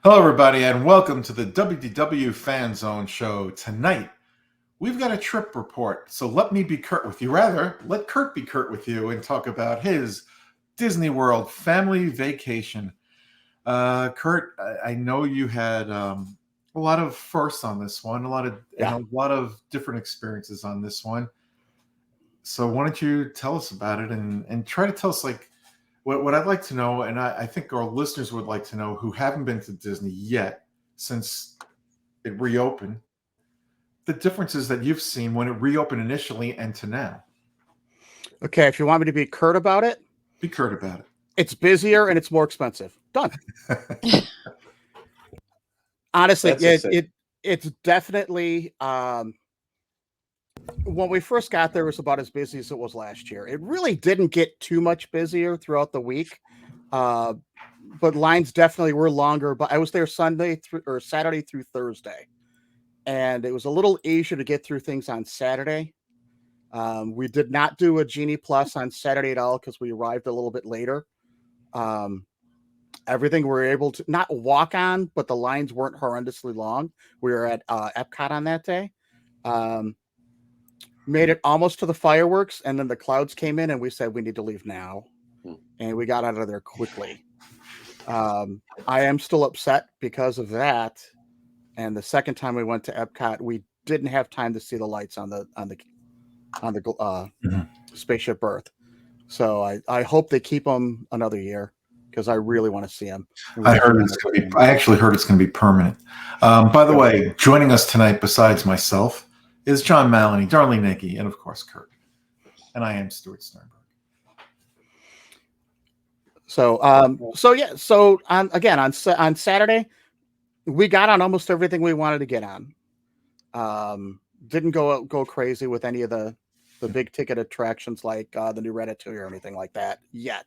Hello, everybody, and welcome to the WDW Fan Zone show. Tonight, we've got a trip report, so let me be curt with you. Rather, let Kurt be curt with you and talk about his Disney World family vacation. Kurt, I know you had a lot of firsts on this one, a lot of different experiences on this one. So why don't you tell us about it and try to tell us what I'd like to know, and I think our listeners would like to know who haven't been to Disney yet since it reopened, the differences that you've seen when it reopened initially and to now. Okay, if you want me to be curt about it, be curt about it. It's busier and it's more expensive. Done. Honestly, it's definitely when we first got there, it was about as busy as it was last year. It really didn't get too much busier throughout the week, but lines definitely were longer. But I was there Saturday through Thursday, and it was a little easier to get through things on Saturday. We did not do a Genie Plus on Saturday at all because we arrived a little bit later. Everything we were able to not walk on, but the lines weren't horrendously long. We were at Epcot on that day. Made it almost to the fireworks, and then the clouds came in, and we said we need to leave now, and we got out of there quickly. I am still upset because of that. And the second time we went to Epcot, we didn't have time to see the lights on the Spaceship Earth. So I hope they keep them another year because I really want to see them. I actually heard it's going to be permanent. By the way, joining us tonight, besides myself, is John Maloney, Darlene Nicky, and of course Kurt. And I am Stuart Sternberg. So on Saturday, we got on almost everything we wanted to get on. Didn't go crazy with any of the big ticket attractions like the new Ratatouille or anything like that yet.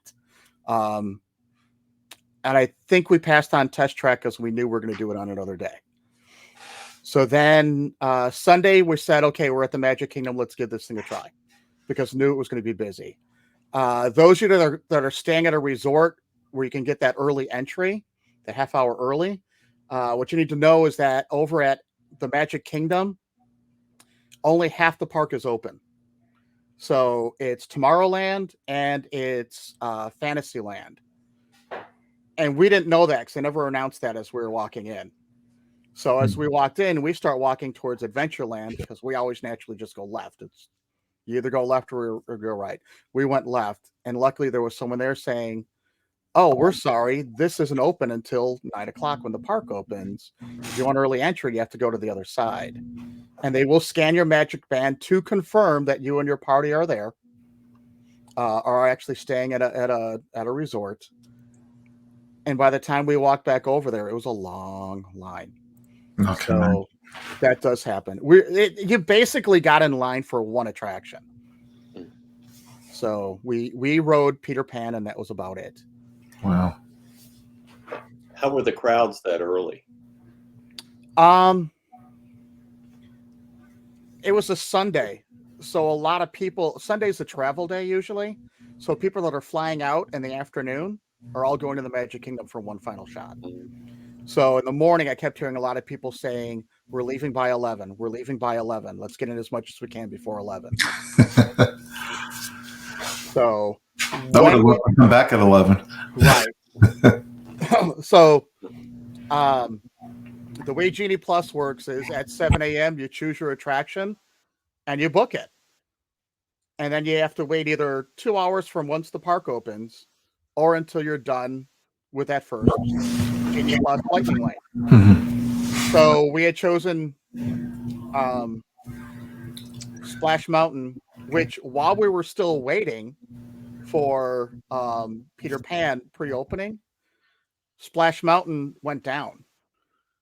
And I think we passed on Test Track because we knew we were going to do it on another day. So then Sunday we said, okay, we're at the Magic Kingdom. Let's give this thing a try because knew it was going to be busy. Those of you that are staying at a resort where you can get that early entry, the half hour early, what you need to know is that over at the Magic Kingdom, only half the park is open. So it's Tomorrowland and it's Fantasyland. And we didn't know that because they never announced that as we were walking in. So as we walked in, we start walking towards Adventureland because we always naturally just go left. It's you either go left or go right. We went left, and luckily there was someone there saying, "Oh, we're sorry, this isn't open until 9 o'clock when the park opens. If you want early entry, you have to go to the other side, and they will scan your magic band to confirm that you and your party are there, are actually staying at a resort." And by the time we walked back over there, it was a long line. Okay. So that does happen. You basically got in line for one attraction. So we rode Peter Pan, and that was about it. Wow. How were the crowds that early? It was a Sunday, so a lot of people. Sunday's a travel day usually, so people that are flying out in the afternoon are all going to the Magic Kingdom for one final shot. So in the morning, I kept hearing a lot of people saying, "We're leaving by 11. We're leaving by 11. Let's get in as much as we can before 11." So that would have come back at 11. Right. So the way Genie Plus works is at 7 a.m. you choose your attraction and you book it. And then you have to wait either 2 hours from once the park opens or until you're done with that first Genie Plus lightning lane. Mm-hmm. So we had chosen Splash Mountain, which while we were still waiting for Peter Pan pre-opening, Splash Mountain went down.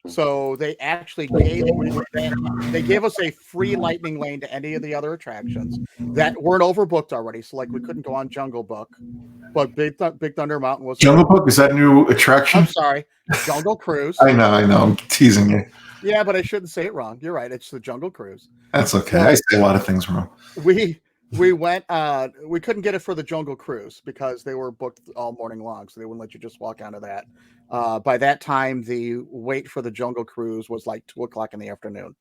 So they actually gave us a free lightning lane to any of the other attractions that weren't overbooked already. So like we couldn't go on Jungle Book, but Big Thunder Mountain was. Jungle Book, is that a new attraction? I'm sorry, Jungle Cruise. I know. I'm teasing you. Yeah, but I shouldn't say it wrong. You're right. It's the Jungle Cruise. That's okay. I say a lot of things wrong. We we went. We couldn't get it for the Jungle Cruise because they were booked all morning long, so they wouldn't let you just walk onto that. By that time, the wait for the Jungle Cruise was like 2:00 in the afternoon.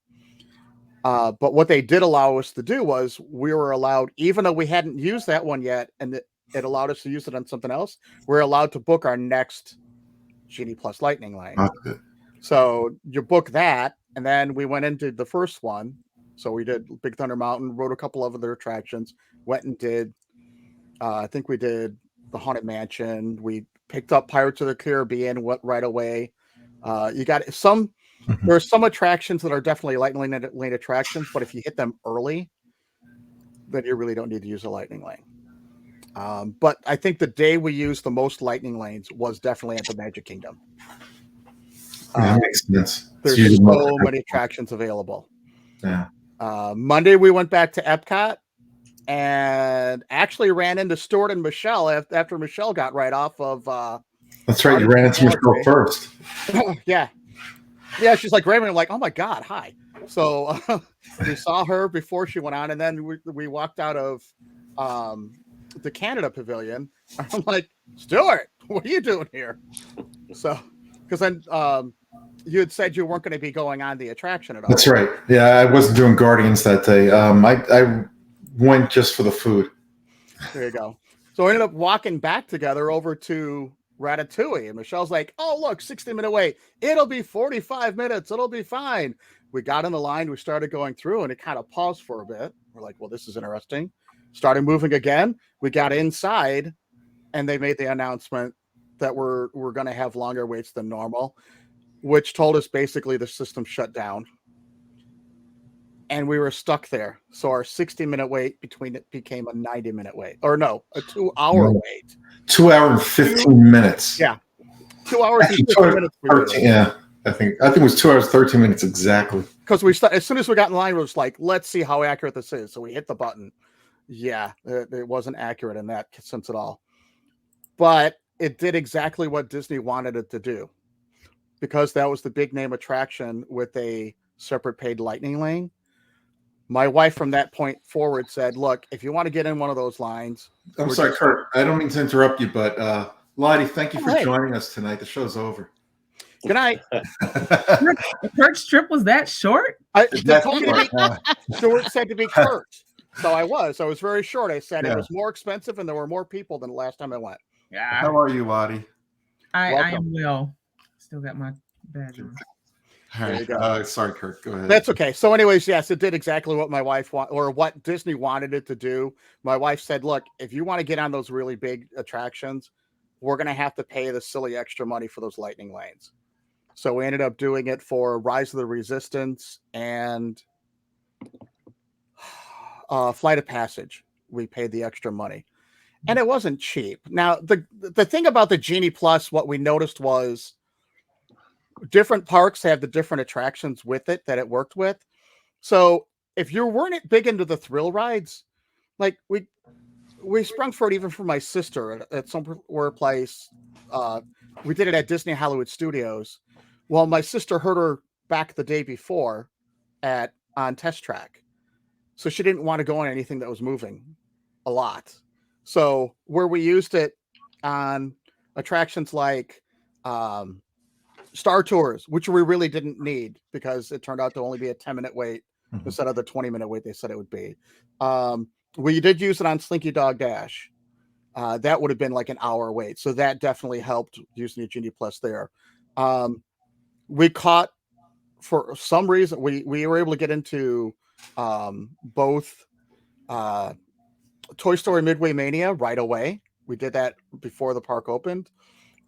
But what they did allow us to do was we were allowed, even though we hadn't used that one yet, and it allowed us to use it on something else, we're allowed to book our next Genie Plus Lightning Lane. That's good. So you book that, and then we went into the first one. So we did Big Thunder Mountain, rode a couple of other attractions, went and did, I think we did the Haunted Mansion. We picked up Pirates of the Caribbean, went right away. You got some, there are some attractions that are definitely Lightning Lane attractions, but if you hit them early, then you really don't need to use a Lightning Lane. But I think the day we used the most Lightning Lanes was definitely at the Magic Kingdom. That makes sense. There's so many attractions available. Yeah. Monday we went back to Epcot and actually ran into Stuart and Michelle after Michelle got right off of. That's right. You ran into Michelle first. Yeah. She's like Raymond. Like, oh my God, hi. So we saw her before she went on, and then we walked out of the Canada Pavilion. I'm like, Stuart, what are you doing here? So, because then you had said you weren't going to be going on the attraction at all. That's right. Yeah, I wasn't doing Guardians that day. I went just for the food. There you go. So we ended up walking back together over to Ratatouille, and Michelle's like, oh, look, 60-minute wait. It'll be 45 minutes. It'll be fine. We got in the line. We started going through, and it kind of paused for a bit. We're like, well, this is interesting. Started moving again. We got inside, and they made the announcement that we're going to have longer waits than normal, which told us basically the system shut down. And we were stuck there. So our 60-minute wait between it became a 90-minute wait. Or no, a 2-hour wait. 2 hour and 15 minutes. Yeah. 2 hours and 15 minutes. 13, yeah. I think it was 2 hours, 13 minutes exactly. Because as soon as we got in line, it was like, let's see how accurate this is. So we hit the button. Yeah, it wasn't accurate in that sense at all. But it did exactly what Disney wanted it to do. Because that was the big name attraction with a separate paid Lightning Lane. My wife from that point forward said, look, if you want to get in one of those lines. I'm sorry, Kurt. I don't mean to interrupt you, but Lottie, thank you for joining us tonight. The show's over. Good night. Kurt's trip was that short? Stuart said to be Kurt. So I was very short. I said it was more expensive and there were more people than the last time I went. Yeah. How are you, Lottie? I am well. Still got my badge on. All right. Sorry, Kurt. Go ahead. That's okay. So, anyways, yes, it did exactly what my wife or what Disney wanted it to do. My wife said, "Look, if you want to get on those really big attractions, we're going to have to pay the silly extra money for those Lightning Lanes." So we ended up doing it for Rise of the Resistance and Flight of Passage. We paid the extra money, and it wasn't cheap. Now, the thing about the Genie Plus, what we noticed was, different parks have the different attractions with it that it worked with. So if you weren't big into the thrill rides, like we sprung for it even for my sister at somewhere place. We did it at Disney Hollywood Studios. Well, my sister heard her back the day before on Test Track. So she didn't want to go on anything that was moving a lot. So where we used it on attractions like Star Tours, which we really didn't need because it turned out to only be a 10-minute wait instead of the 20-minute wait they said it would be. We did use it on Slinky Dog Dash. That would have been like an hour wait. So that definitely helped using the Genie Plus there. We caught, for some reason, we were able to get into both Toy Story Midway Mania right away. We did that before the park opened.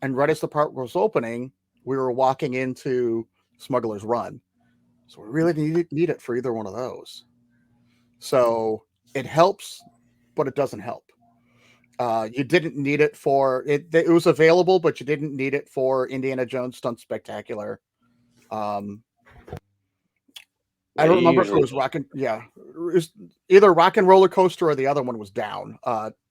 And right as the park was opening, we were walking into Smuggler's Run. So we really need it for either one of those. So it helps, but it doesn't help. You didn't need it for it. It was available, but you didn't need it for Indiana Jones Stunt Spectacular. I don't remember if it was Rock and it was either Rock and Roller Coaster or the other one was down,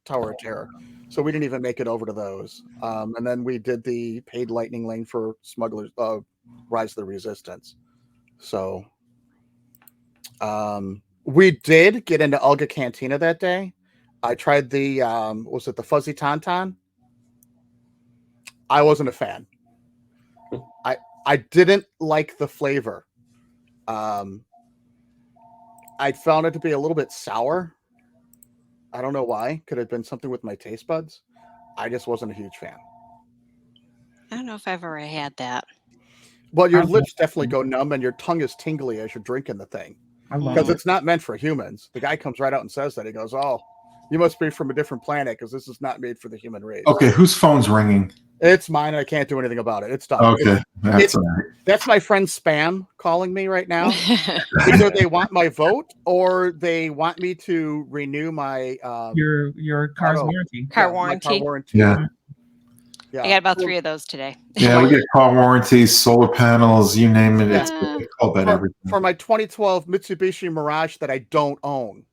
Tower of Terror. So we didn't even make it over to those. And then we did the paid Lightning Lane for Smugglers, Rise of the Resistance. So We did get into Ulga Cantina that day. I tried the was it the fuzzy tauntaun? I wasn't a fan. I didn't like the flavor. I found it to be a little bit sour. I don't know why. Could have been something with my taste buds. I just wasn't a huge fan. I don't know if I've ever had that. Well, your I lips definitely go numb and your tongue is tingly as you're drinking the thing. I love Because it. it's not meant for humans. The guy comes right out and says that. He goes, "Oh, you must be from a different planet because this is not made for the human race." Okay, whose phone's ringing? It's mine. I can't do anything about it. It's done. Okay, that's all right. That's my friend Spam calling me right now. Either they want my vote or they want me to renew my Your car's warranty. Car my car warranty. warranty. Yeah, Yeah. I got about 3 of those today. yeah, we get car warranties, solar panels, you name it. It's Yeah. called that everything. For my 2012 Mitsubishi Mirage that I don't own.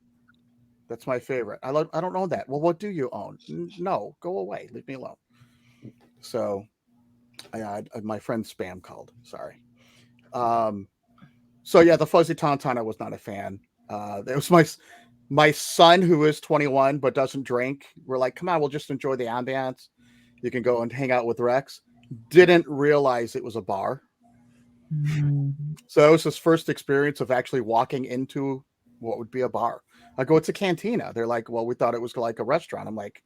That's my favorite. I don't own that. Well, what do you own? No, go away. Leave me alone. So, my friend Spam called. Sorry. So yeah, the fuzzy tauntaun I was not a fan. It was my son who is 21 but doesn't drink. We're like, come on, we'll just enjoy the ambiance. You can go and hang out with Rex. Didn't realize it was a bar. Mhm. So that was his first experience of actually walking into what would be a bar. I go, it's a cantina. They're like, well, we thought it was like a restaurant. I'm like,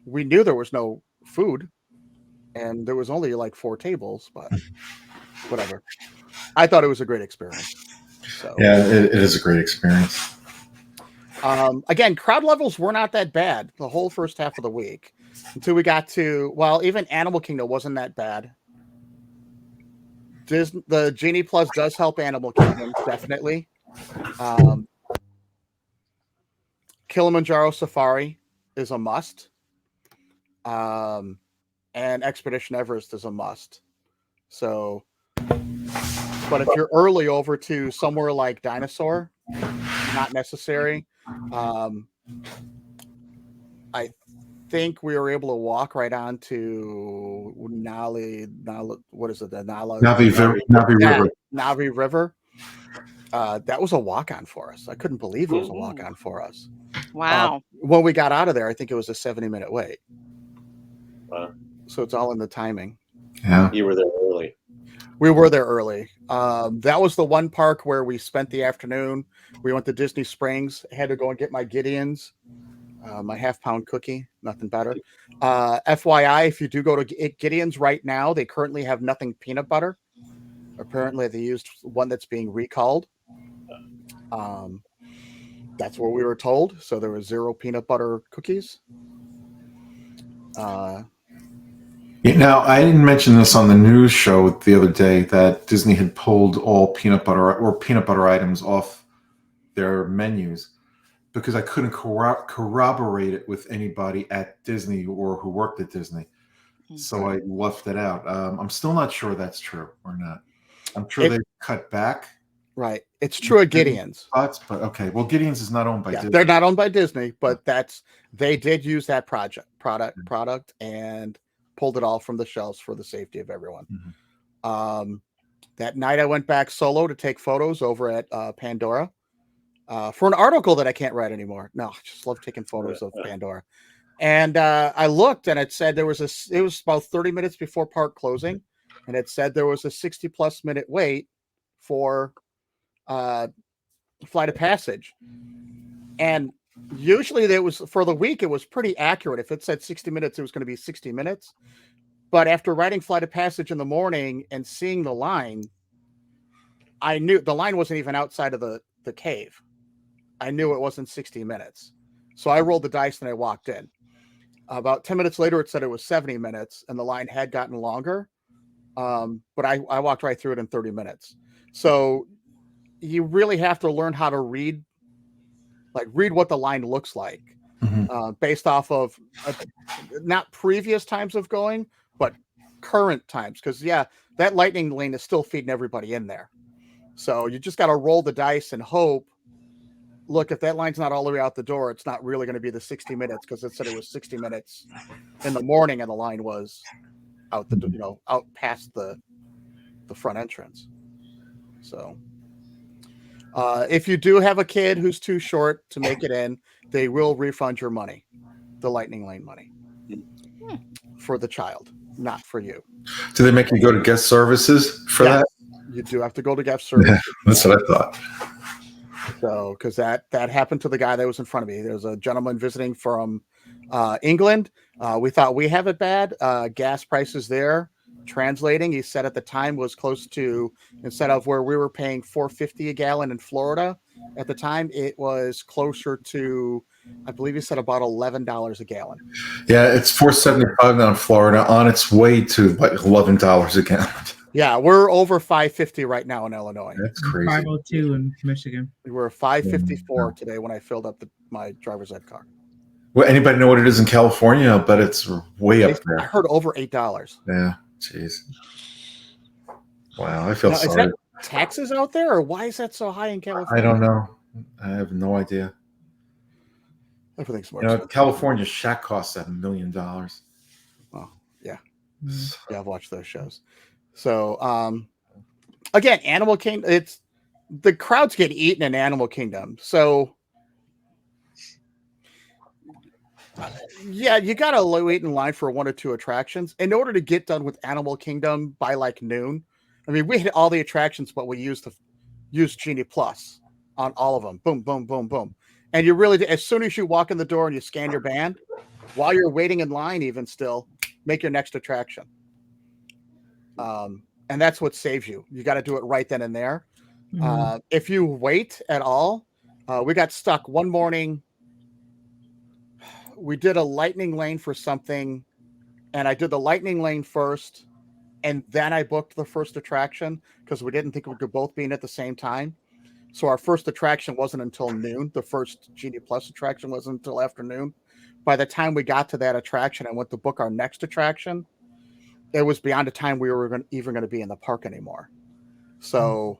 we knew there was no food and there was only like 4 tables, but whatever. I thought it was a great experience. So Yeah, it is a great experience. again, crowd levels were not that bad the whole first half of the week until we got to, well, even Animal Kingdom wasn't that bad. The Genie Plus does help Animal Kingdom, definitely. Kilimanjaro Safari is a must. And Expedition Everest is a must. So, but if you're early over to somewhere like Dinosaur, not necessary. I think we were able to walk right on to what is it? The Navi River. That was a walk-on for us. I couldn't believe it was a walk-on for us. Wow. When we got out of there, I think it was a 70-minute wait. Wow. So it's all in the timing. Yeah. You were there early. We were there early. That was the one park where we spent the afternoon. We went to Disney Springs. I had to go and get my Gideon's, my half-pound cookie. Nothing better. FYI, if you do go to Gideon's right now, they currently have nothing peanut butter. Apparently, they used one that's being recalled. That's what we were told. So there was 0 peanut butter cookies. Now, I didn't mention this on the news show the other day that Disney had pulled all peanut butter items off their menus because I couldn't corroborate it with anybody at Disney or who worked at Disney. So I left it out. I'm still not sure that's true or not. I'm sure they cut back. Right. It's true at Gideon's. But okay. Well, Gideon's is not owned by Disney. They're not owned by Disney, but they did use that product and pulled it all from the shelves for the safety of everyone. Mm-hmm. That night I went back solo to take photos over at Pandora for an article that I can't write anymore. No, I just love taking photos of Pandora. And I looked and it said it was about 30 minutes before park closing. And it said there was a 60+ minute wait for Flight of Passage. And usually there was, for the week, it was pretty accurate. If it said 60 minutes, it was going to be 60 minutes. But after writing Flight of Passage in the morning and seeing the line, I knew the line wasn't even outside of the cave. I knew it wasn't 60 minutes. So I rolled the dice and I walked in. About 10 minutes later, it said it was 70 minutes and the line had gotten longer. But I walked right through it in 30 minutes. So you really have to learn how to read what the line looks like, based off of not previous times of going, but current times. Because that lightning lane is still feeding everybody in there. So you just got to roll the dice and hope. Look, if that line's not all the way out the door, it's not really going to be the 60 minutes because it said it was 60 minutes in the morning and the line was out out past the front entrance. So If you do have a kid who's too short to make it in, they will refund your money, the Lightning Lane money, for the child, not for you. Do they make you go to guest services for Yes, that? you do have to go to guest service. That's what I thought. So, because that happened to the guy that was in front of me. There was a gentleman visiting from England. We thought we have it bad. Gas prices there, translating, he said at the time was close to, instead of where we were paying $4.50 a gallon in Florida at the time, it was closer to, I believe he said about $11 a gallon. Yeah, it's $4.75 now in Florida, on its way to like $11 a gallon. Yeah, we're over $5.50 right now in Illinois. That's crazy. 502 in Michigan. We were $5.54 today when I filled up my driver's ed car. Well, anybody know what it is in California? I bet it's way up I there. heard over $8. Yeah, jeez. Wow, I feel Now, is sorry. that taxes out there, or why is that so high in California? I don't know. I have no idea. Everything's more You know, expensive. California shack costs $1 million. Oh, yeah. Mm. Yeah, I've watched those shows. So, again, Animal Kingdom, it's the crowds get eaten in Animal Kingdom. So, yeah, you got to wait in line for one or two attractions in order to get done with Animal Kingdom by like noon. I mean, we hit all the attractions, but we used Genie Plus on all of them. Boom, boom, boom, boom. And you really, as soon as you walk in the door and you scan your band, while you're waiting in line, even still, make your next attraction. And that's what saves you. You got to do it right then and there. Mhm. If you wait at all, we got stuck one morning. We did a lightning lane for something, and I did the lightning lane first, and then I booked the first attraction because we didn't think we could both be in at the same time. So our first attraction wasn't until noon. The first Genie Plus attraction wasn't until afternoon. By the time we got to that attraction and went to book our next attraction, it was beyond the time we were even going to be in the park anymore. So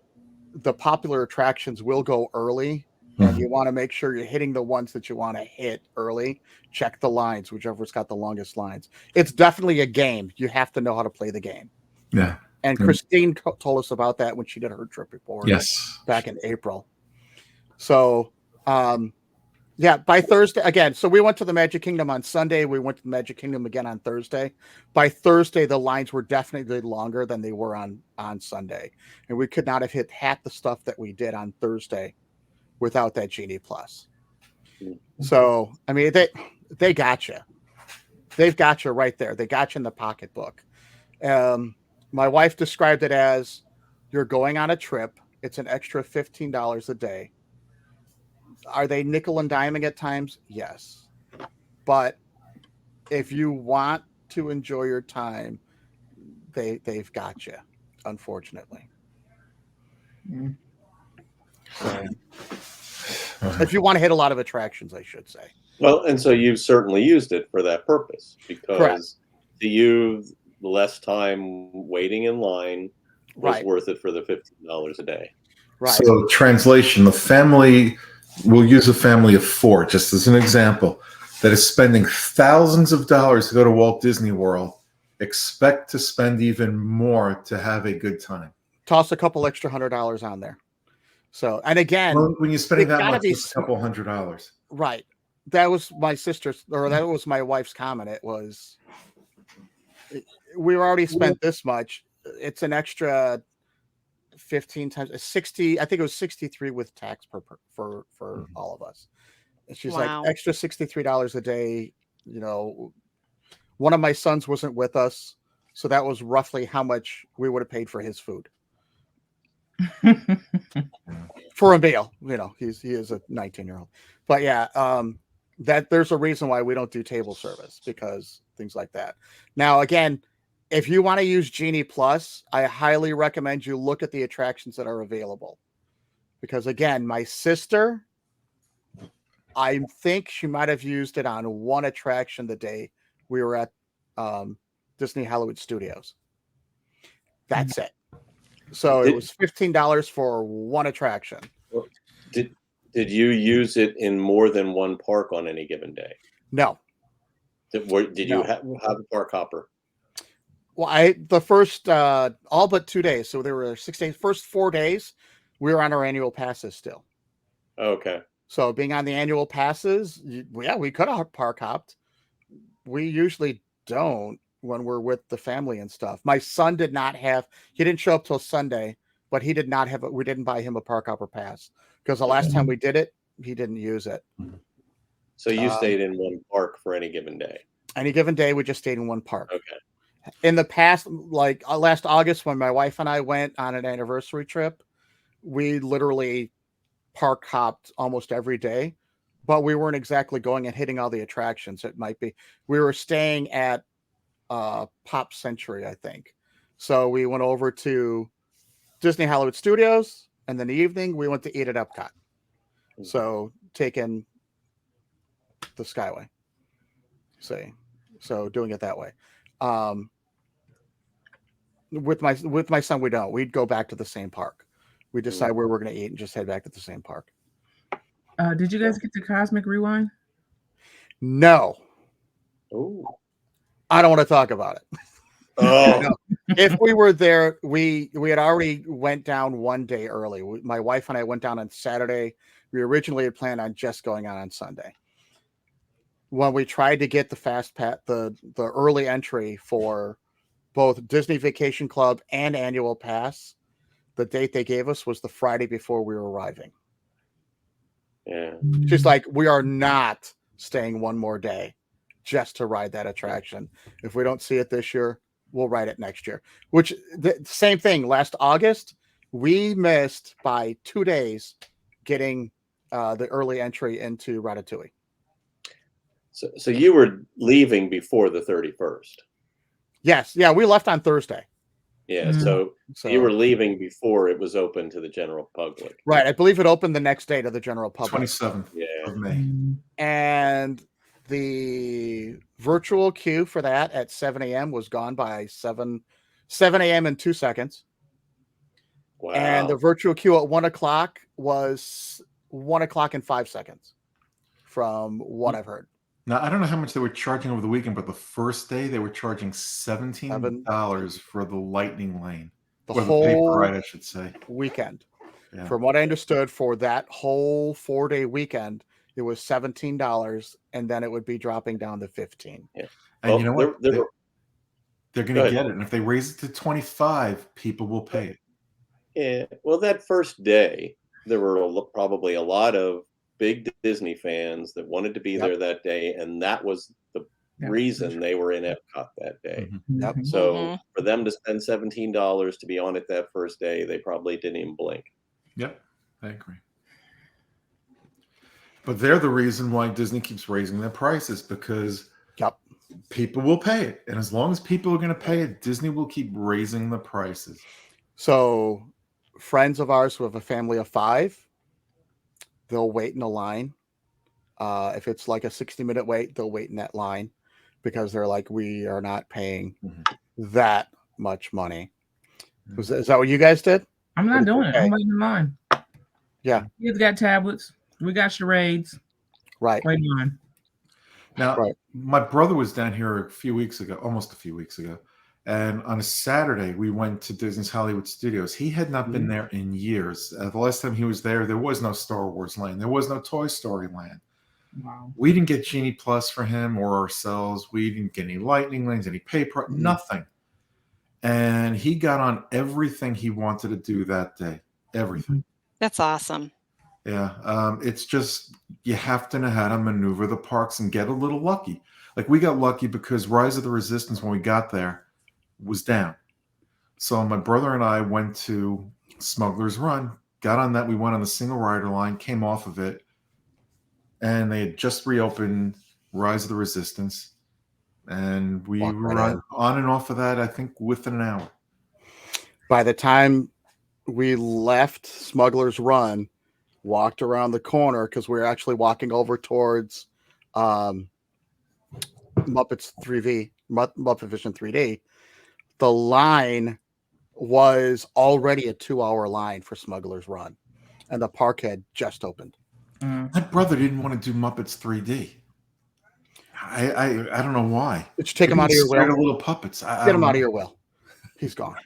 the popular attractions will go early, and you want to make sure you're hitting the ones that you want to hit early. Check the lines, whichever's got the longest lines. It's definitely a game. You have to know how to play the game. Yeah. And Christine told us about that when she did her trip report. Yes. Back in April. So, yeah, by Thursday again. So we went to the Magic Kingdom on Sunday. We went to the Magic Kingdom again on Thursday. By Thursday, the lines were definitely longer than they were on Sunday, and we could not have hit half the stuff that we did on Thursday without that Genie Plus. So, I mean, they got you. They've got you right there. They got you in the pocketbook. My wife described it as you're going on a trip. It's an extra $15 a day. Are they nickel and diming at times? Yes. But if you want to enjoy your time, they've got you, unfortunately. Mm. So, if you want to hit a lot of attractions, I should say. Well, and so you've certainly used it for that purpose, because Correct. to you, less time waiting in line was Right. worth it for the $15 a day. Right. So, translation: the family, we'll use a family of four, just as an example, that is spending thousands of dollars to go to Walt Disney World. Expect to spend even more to have a good time. Toss a couple extra $100 on there. So, and again, Well, when you're spending it that gotta much, be it's a couple $100. right. That was my sister's, or that was my wife's comment. It was, we already spent this much. It's an extra 15 times 60. I think it was 63 with tax for all of us. And she's Wow. like, extra $63 a day. You know, one of my sons wasn't with us, so that was roughly how much we would have paid for his food for a meal. You know, he is a 19-year-old. But yeah, that there's a reason why we don't do table service, because things like that. Now, again, if you want to use Genie Plus, I highly recommend you look at the attractions that are available, because again, my sister, I think she might have used it on one attraction the day we were at Disney Hollywood Studios. That's it. So it was $15 for one attraction. Did you use it in more than one park on any given day? No. Did you No. have a park hopper? Well, the first all but 2 days. So there were 6 days. First 4 days, We were on our annual passes still. Okay. So being on the annual passes, yeah, we could have park hopped. We usually don't when we're with the family and stuff. My son did not have, he didn't show up till Sunday, but he did not have, we didn't buy him a park hopper pass because the last time we did it, he didn't use it. So you stayed in one park for any given day. Any given day, we just stayed in one park. Okay. In the past, like last August, when my wife and I went on an anniversary trip, we literally park hopped almost every day, but we weren't exactly going and hitting all the attractions. It might be, we were staying at Pop Century, I think. So we went over to Disney Hollywood Studios, and then the evening we went to eat at Epcot. So taking the Skyway. So doing it that way. With my son, we don't. We'd go back to the same park. We decide where we're going to eat and just head back to the same park. Did you guys get to Cosmic Rewind? No. Oh. I don't want to talk about it. Oh. If we were there, we had already went down one day early. My wife and I went down on Saturday. We originally had planned on just going on Sunday. When we tried to get the fast pass, the early entry for both Disney Vacation Club and annual pass, the date they gave us was the Friday before we were arriving. Yeah. She's like, we are not staying one more day just to ride that attraction. If we don't see it this year, we'll ride it next year. Which the same thing. Last August, we missed by 2 days getting the early entry into Ratatouille. So you were leaving before the 31st. Yes, yeah, we left on Thursday. Yeah, Mhm. so So you were leaving before it was open to the general public. right. I believe it opened the next day to the general public. 27th Yeah. of May. Mm. And the virtual queue for that at 7 a.m. was gone by 7 a.m. in 2 seconds. Wow. And the virtual queue at 1 o'clock was 1 o'clock in 5 seconds from what I've heard. Now, I don't know how much they were charging over the weekend, but the first day they were charging $17 for the Lightning Lane. The Or the whole paper ride, I should say. weekend. Yeah. From what I understood, for that whole 4-day weekend, it was $17, and then it would be dropping down to $15. Yeah. And Well, you know what? there were- They're going Go to ahead. get it. And if they raise it to 25, people will pay it. Yeah. Well, that first day, there were probably a lot of big Disney fans that wanted to be Yep. there that day, and that was the Yeah. reason they were in Epcot that day. Mhm. Yep. Mhm. So Mhm. for them to spend $17 to be on it that first day, they probably didn't even blink. Yep, I agree. But they're the reason why Disney keeps raising their prices, because Yep. people will pay it. And as long as people are going to pay it, Disney will keep raising the prices. So, friends of ours who have a family of 5, they'll wait in a line. If it's like a 60-minute wait, they'll wait in that line because they're like, we are not paying that much money. Is that what you guys did? I'm not doing it. I'm Okay. waiting in line. Yeah. Kids got tablets. We got charades. Right. Wait in line. Now, Right. my brother was down here a few weeks ago, almost a few weeks ago. And on a Saturday, we went to Disney's Hollywood Studios. He had not been there in years. The last time he was there was no Star Wars land. There was no Toy Story land. Wow. We didn't get Genie Plus for him or ourselves. We didn't get any Lightning lanes, any paper, nothing. And he got on everything he wanted to do that day. Everything. That's awesome. Yeah. It's just, you have to know how to maneuver the parks and get a little lucky. Like, we got lucky because Rise of the Resistance, when we got there, was down. So my brother and I went to Smuggler's Run, got on that. We went on the single rider line, came off of it, and they had just reopened Rise of the Resistance. And we Walked were right in. on and off of that, I think, within an hour. By the time we left Smuggler's Run, walked around the corner because we were actually walking over towards Muppets 3V, Muppet Vision 3D. The line was already a 2-hour line for Smuggler's Run, and the park had just opened. My brother didn't want to do Muppets 3D. I don't know why. Did you take him out of your Scared will? of little puppets. Get him out of your will. He's gone.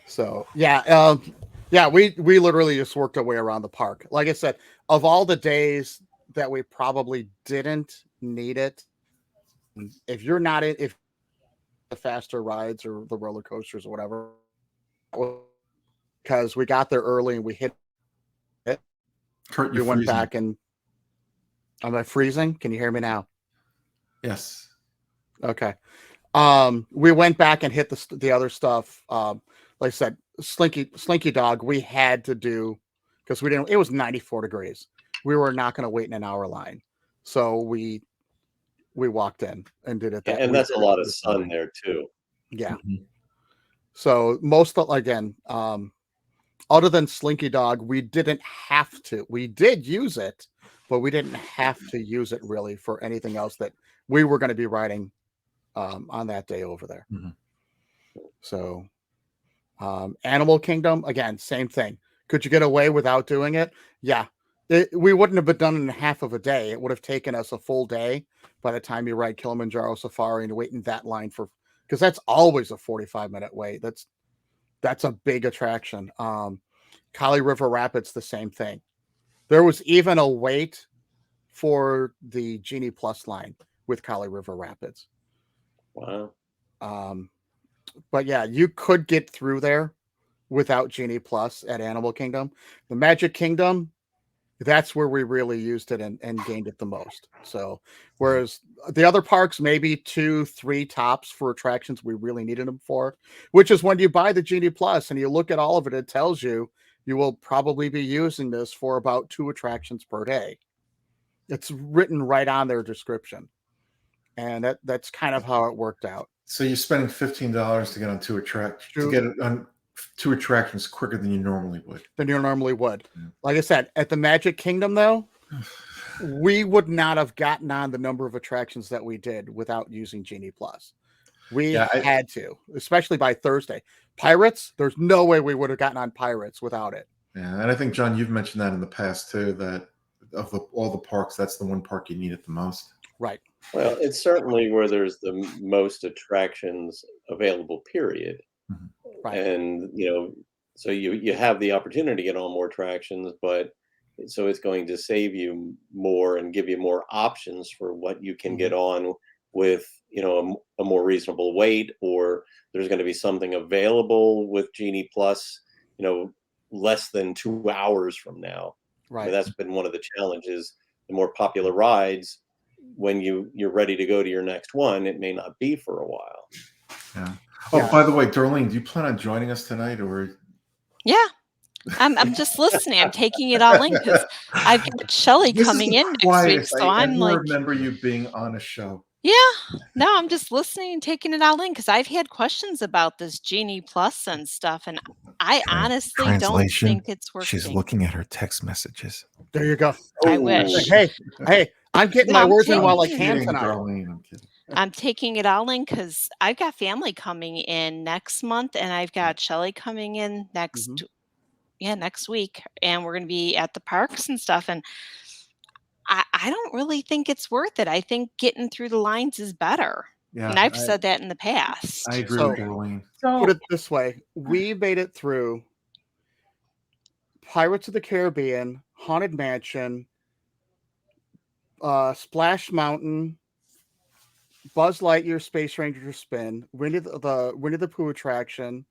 So yeah, Yeah, we literally just worked our way around the park. Like I said, of all the days that we probably didn't need it, if you're not in, if the faster rides or the roller coasters or whatever, because we got there early and we hit it, Kurt, we you're went freezing. back and am I freezing? Can you hear me now? Yes. Okay. We went back and hit the other stuff. Like I said, Slinky Dog, we had to do because we didn't. It was 94 degrees. We were not going to wait in an hour line, so we walked in and did it. And that's a lot of sun there too. Yeah. Mhm. So most of, again, other than Slinky Dog, we didn't have to. We did use it, but we didn't have to use it really for anything else that we were going to be riding on that day over there. Mhm. So Animal Kingdom, again, same thing. Could you get away without doing it? Yeah. We wouldn't have been done in half of a day. It would have taken us a full day by the time you ride Kilimanjaro Safari and wait in that line for, because that's always a 45-minute wait. That's a big attraction. Kali River Rapids, the same thing. There was even a wait for the Genie Plus line with Kali River Rapids. Wow. But yeah, you could get through there without Genie Plus at Animal Kingdom. The Magic Kingdom, that's where we really used it and gained it the most. So whereas the other parks, maybe 2-3 tops for attractions we really needed them for, which is when you buy the Genie Plus and you look at all of it, it tells you will probably be using this for about 2 attractions per day. It's written right on their description. And that's kind of how it worked out. So you're spending $15 to get on 2 attractions to get on 2 attractions quicker than you normally would. Yeah. Like I said, at the Magic Kingdom, though, we would not have gotten on the number of attractions that we did without using Genie Plus. We had to, especially by Thursday. Pirates, there's no way we would have gotten on Pirates without it. Yeah, and I think, John, you've mentioned that in the past, too, that of all the parks, that's the one park you need it the most. Right. Well, it's certainly where there's the most attractions available, period. Mm-hmm. Right. And, so you have the opportunity to get on more attractions, but so it's going to save you more and give you more options for what you can get on with, a more reasonable wait, or there's going to be something available with Genie Plus, less than 2 hours from now. Right. I mean, that's been one of the challenges. The more popular rides, when you're ready to go to your next one, it may not be for a while. Yeah. Oh, by the way, Darlene, do you plan on joining us tonight, or? Yeah. I'm just listening. I'm taking it all in because I've got Shelly coming in next week. So I'm like, remember you being on a show. Yeah, no, I'm just listening and taking it all in because I've had questions about this Genie Plus and stuff, and I honestly don't think it's working. She's looking at her text messages. There you go. I wish. Hey, I'm getting my words in while I can tonight. Darlene, I'm kidding. I'm taking it all in because I've got family coming in next month, and I've got Shelly coming in next week, and we're going to be at the parks and stuff, and I don't really think it's worth it. I think getting through the lines is better. Yeah, and I've said that in the past. I agree with Darlene. So Put it this way. We made it through Pirates of the Caribbean, Haunted Mansion, Splash Mountain, Buzz Lightyear Space Ranger Spin, Winnie the Pooh attraction,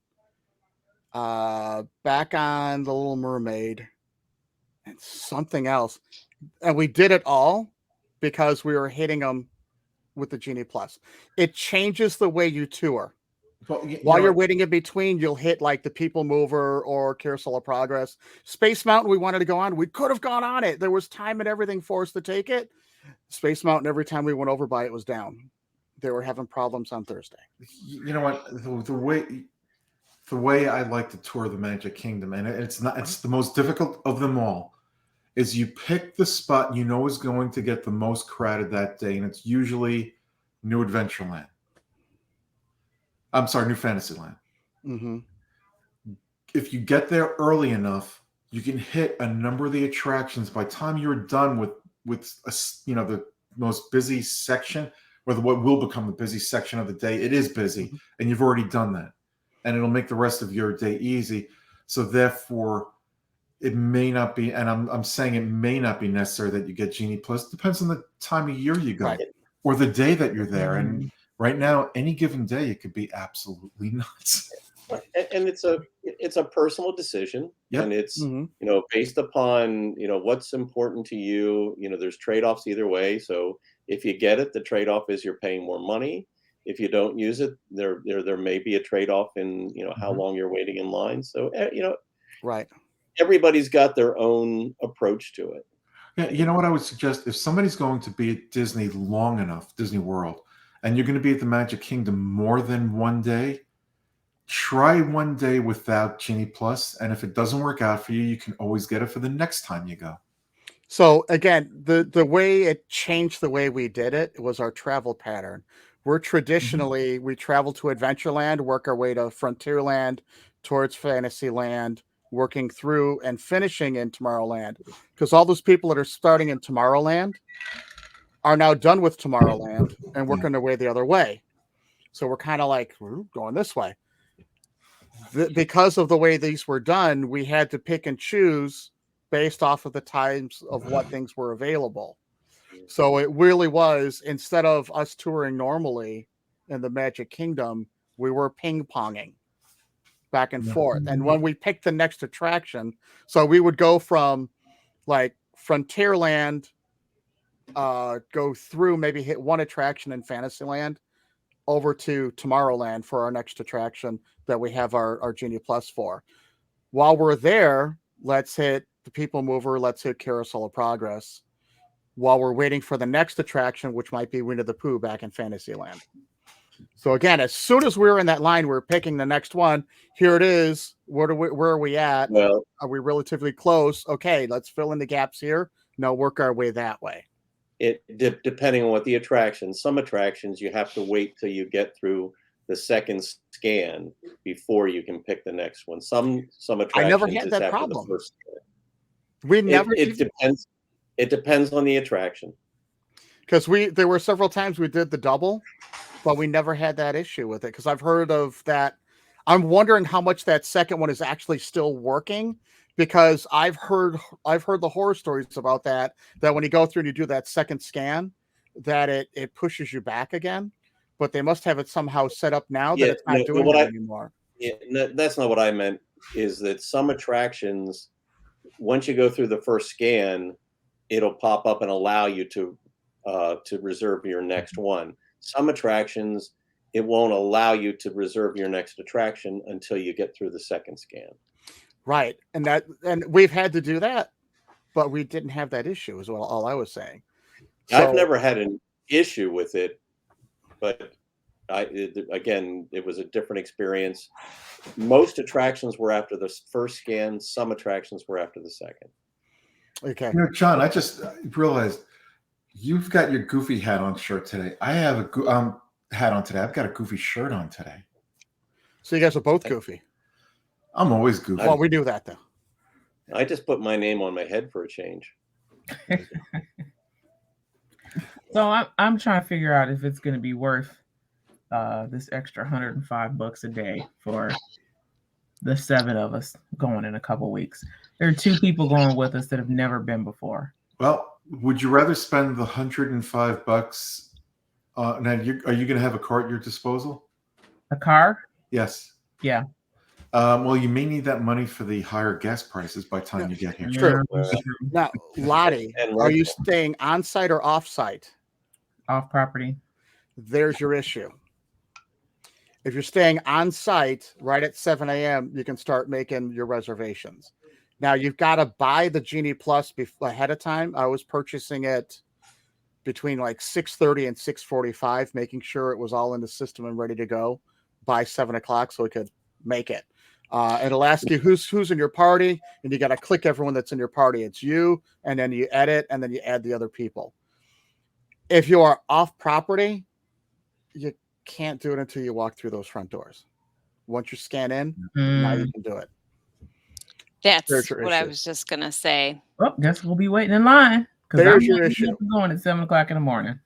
back on the Little Mermaid, and something else. And we did it all because we were hitting them with the Genie Plus. It changes the way you tour. Well, While you're waiting in between, you'll hit like the People Mover or Carousel of Progress. Space Mountain, we wanted to go on. We could have gone on it. There was time and everything for us to take it. Space Mountain, every time we went over by it was down. They were having problems on Thursday. You know what? The way I like to tour the Magic Kingdom, and it's the most difficult of them all, is you pick the spot you know is going to get the most crowded that day, and it's usually New Adventureland. I'm sorry, New Fantasyland. Mm-hmm. If you get there early enough, you can hit a number of the attractions. By the time you're done with the most busy section, or what will become the busy section of the day, it is busy, and you've already done that, and it'll make the rest of your day easy. So therefore, it may not be, and I'm saying it may not be necessary that you get Genie Plus. Depends on the time of year you go, Right. or the day that you're there. Mhm. And right now, any given day, it could be absolutely nuts. And it's a personal decision, Yep. and it's Mhm. based upon what's important to you. There's trade-offs either way. So if you get it, the trade-off is you're paying more money. If you don't use it, there may be a trade-off in how long you're waiting in line. So Right. everybody's got their own approach to it. Yeah, you know what I would suggest? If somebody's going to be at Disney long enough, Disney World, and you're going to be at the Magic Kingdom more than one day, try one day without Genie Plus, and if it doesn't work out for you, you can always get it for the next time you go. So again, the way it changed the way we did it was our travel pattern. We're traditionally we travel to Adventureland, work our way to Frontierland, towards Fantasyland, working through and finishing in Tomorrowland. Because all those people that are starting in Tomorrowland are now done with Tomorrowland and working their way the other way. So we're kind of like, we're going this way. Because of the way these were done, we had to pick and choose based off of the times of what things were available. So it really was, instead of us touring normally in the Magic Kingdom, we were ping-ponging back and forth. And when we picked the next attraction, so we would go from like Frontierland, go through, maybe hit one attraction in Fantasyland, over to Tomorrowland for our next attraction that we have our Genie Plus for. While we're there, let's hit the People Mover, let's hit Carousel of Progress, while we're waiting for the next attraction, which might be Winnie the Pooh back in Fantasyland. So again, as soon as we were in that line, we're picking the next one. Here it is. Where are we at? Well, Are we relatively close? Okay, let's fill in the gaps here. Now work our way that way. Depending on what the attraction, some attractions you have to wait till you get through the second scan before you can pick the next one. Some attractions I never had it's that after problem. the first scan. We never It depends. It depends on the attraction. because there were several times we did the double, but we never had that issue with it because I've heard of that. I'm wondering how much that second one is actually still working, because I've heard the horror stories about that when you go through and you do that second scan, that it pushes you back again. But they must have it somehow set up now that it's not doing it anymore. Yeah, that's not what I meant. Is that some attractions, once you go through the first scan, it'll pop up and allow you to reserve your next one. Some attractions, it won't allow you to reserve your next attraction until you get through the second scan. Right. And we've had to do that, but we didn't have that issue, is all I was saying. I've never had an issue with it, but again, it was a different experience. Most attractions were after the first scan. Some attractions were after the second. Okay. John, I just realized you've got your Goofy hat on shirt today. I have a hat on today. I've got a Goofy shirt on today. So you guys are both goofy. I'm always goofy. Well, we do that though. I just put my name on my head for a change. So I'm trying to figure out if it's going to be worth this extra $105 a day for the 7 of us going in a couple weeks. There are 2 people going with us that have never been before. Well, would you rather spend the $105? Now, are you going to have a car at your disposal? A car? Yes. Yeah. Well, you may need that money for the higher gas prices by the time you get here. True. Yeah. Now, Lottie, are you staying on site or off site? Off property. There's your issue. If you're staying on site right at 7 a.m., you can start making your reservations. Now, you've got to buy the Genie Plus ahead of time. I was purchasing it between like 6:30 and 6:45, making sure it was all in the system and ready to go by 7 o'clock so we could make it. It'll ask you who's in your party, and you got to click everyone that's in your party. It's you, and then you edit, and then you add the other people. If you are off property, you can't do it until you walk through those front doors. Once you scan in, now you can do it. That's what I was just going to say. Well, guess we'll be waiting in line. There's your issue. Going at 7 o'clock in the morning.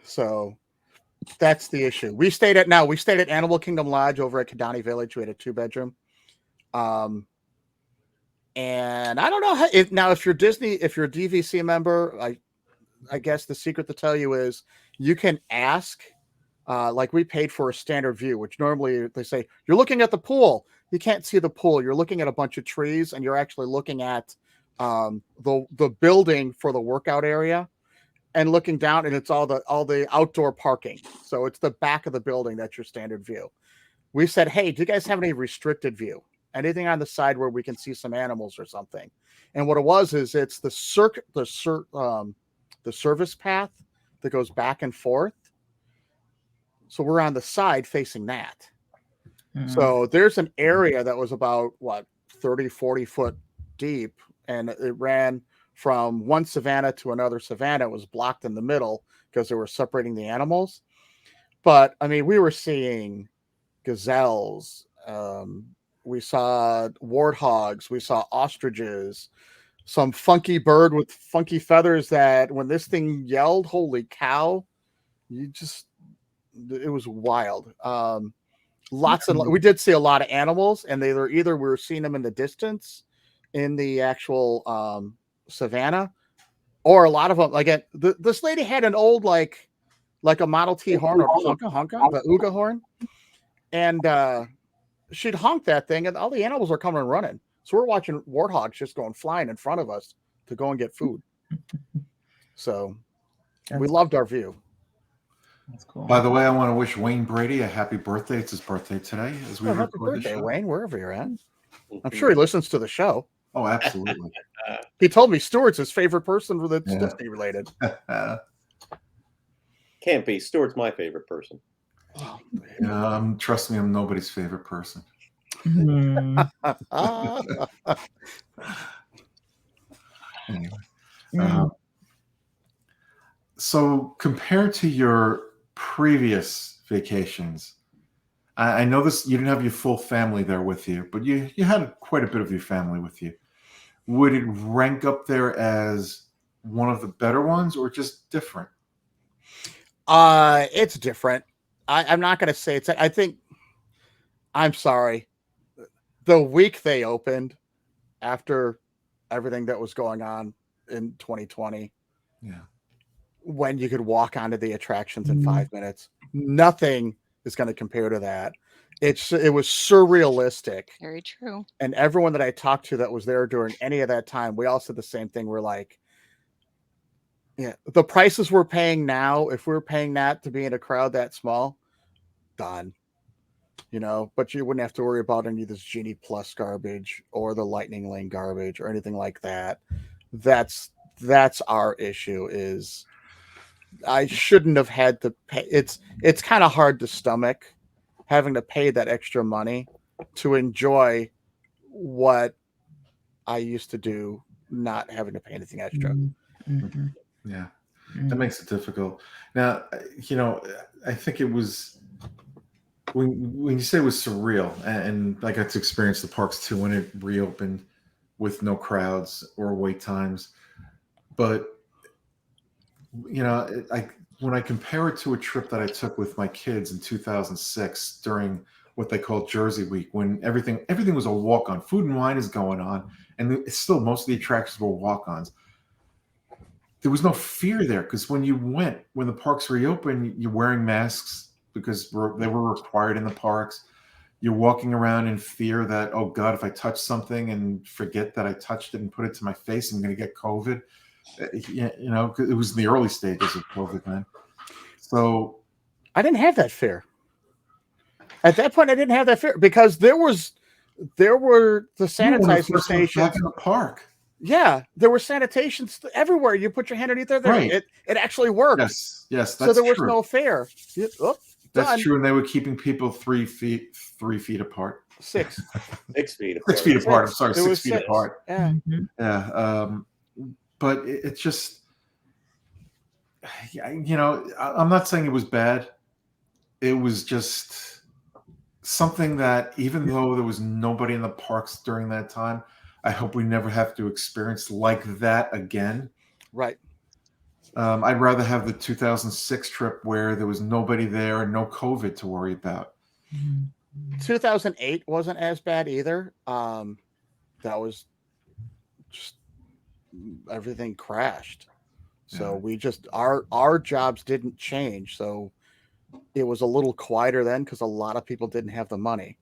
So that's the issue. We stayed at Animal Kingdom Lodge over at Kidani Village. We had a 2-bedroom. And I don't know how, if you're Disney, if you're a DVC member, I guess the secret to tell you is you can ask, like we paid for a standard view, which normally they say you're looking at the pool. You can't see the pool. You're looking at a bunch of trees, and you're actually looking at the building for the workout area, and looking down, and it's all the outdoor parking. So it's the back of the building that's your standard view. We said, hey, do you guys have any restricted view? Anything on the side where we can see some animals or something? And what it was is it's the service path that goes back and forth. So we're on the side facing that. Mm-hmm. So there's an area that was about 30, 40 foot deep, and it ran from one savanna to another savanna. It was blocked in the middle because they were separating the animals. But I mean, we were seeing gazelles. We saw warthogs. We saw ostriches. Some funky bird with funky feathers that when this thing yelled, holy cow, it was wild. We did see a lot of animals, and they were either we were seeing them in the distance in the actual savannah, or a lot of them. Like this lady had an old like a Model T horn or the Uga horn, and she'd honk that thing, and all the animals are coming and running. So we're watching warthogs just going flying in front of us to go and get food. So we loved our view. That's cool. By the way, I want to wish Wayne Brady a happy birthday. It's his birthday today. As we happy birthday, Wayne, wherever you're at. I'm sure he listens to the show. Oh, absolutely. He told me Stuart's his favorite person that's Disney related. Can't be. Stuart's my favorite person. Oh, trust me, I'm nobody's favorite person. Mm. Anyway, so compared to your previous vacations, I know this, you didn't have your full family there with you, but you had quite a bit of your family with you. Would it rank up there as one of the better ones, or just different? It's different. I'm not going to say it's. I think. I'm sorry. The week they opened, after everything that was going on in 2020, when you could walk onto the attractions in 5 minutes, nothing is going to compare to that. It was surrealistic. Very true. And everyone that I talked to that was there during any of that time, we all said the same thing. We're like, the prices we're paying now, if we're paying that to be in a crowd that small, done. But you wouldn't have to worry about any of this Genie Plus garbage or the Lightning Lane garbage or anything like that. That's our issue. Is I shouldn't have had to pay. It's kind of hard to stomach having to pay that extra money to enjoy what I used to do, not having to pay anything extra. Mm-hmm. Yeah, that makes it difficult. Now, I think it was. When you say it was surreal, and I got to experience the parks too when it reopened with no crowds or wait times, but when I compare it to a trip that I took with my kids in 2006 during what they call Jersey Week, when everything was a walk-on, food and wine is going on, and still most of the attractions were walk-ons. There was no fear there because when the parks reopened, you're wearing masks because they were required in the parks. You're walking around in fear that, oh God, if I touch something and forget that I touched it and put it to my face, I'm going to get COVID. It was in the early stages of COVID, man. So I didn't have that fear. At that point, I didn't have that fear because there were the sanitizer stations back in the park. Yeah, there were sanitations everywhere. You put your hand underneath there. Right. It actually worked. Yes, that's so there was true. No fear. That's true, and they were keeping people 3 feet apart. 6 feet apart. 6 feet apart. I'm sorry, 6 feet 6. apart. Yeah. Yeah. But it's just, I'm not saying it was bad. It was just something that, even though there was nobody in the parks during that time, I hope we never have to experience like that again. Right. I'd rather have the 2006 trip where there was nobody there and no COVID to worry about. 2008 wasn't as bad either. That was just everything crashed. So Yeah. we just our jobs didn't change. So it was a little quieter then because a lot of people didn't have the money.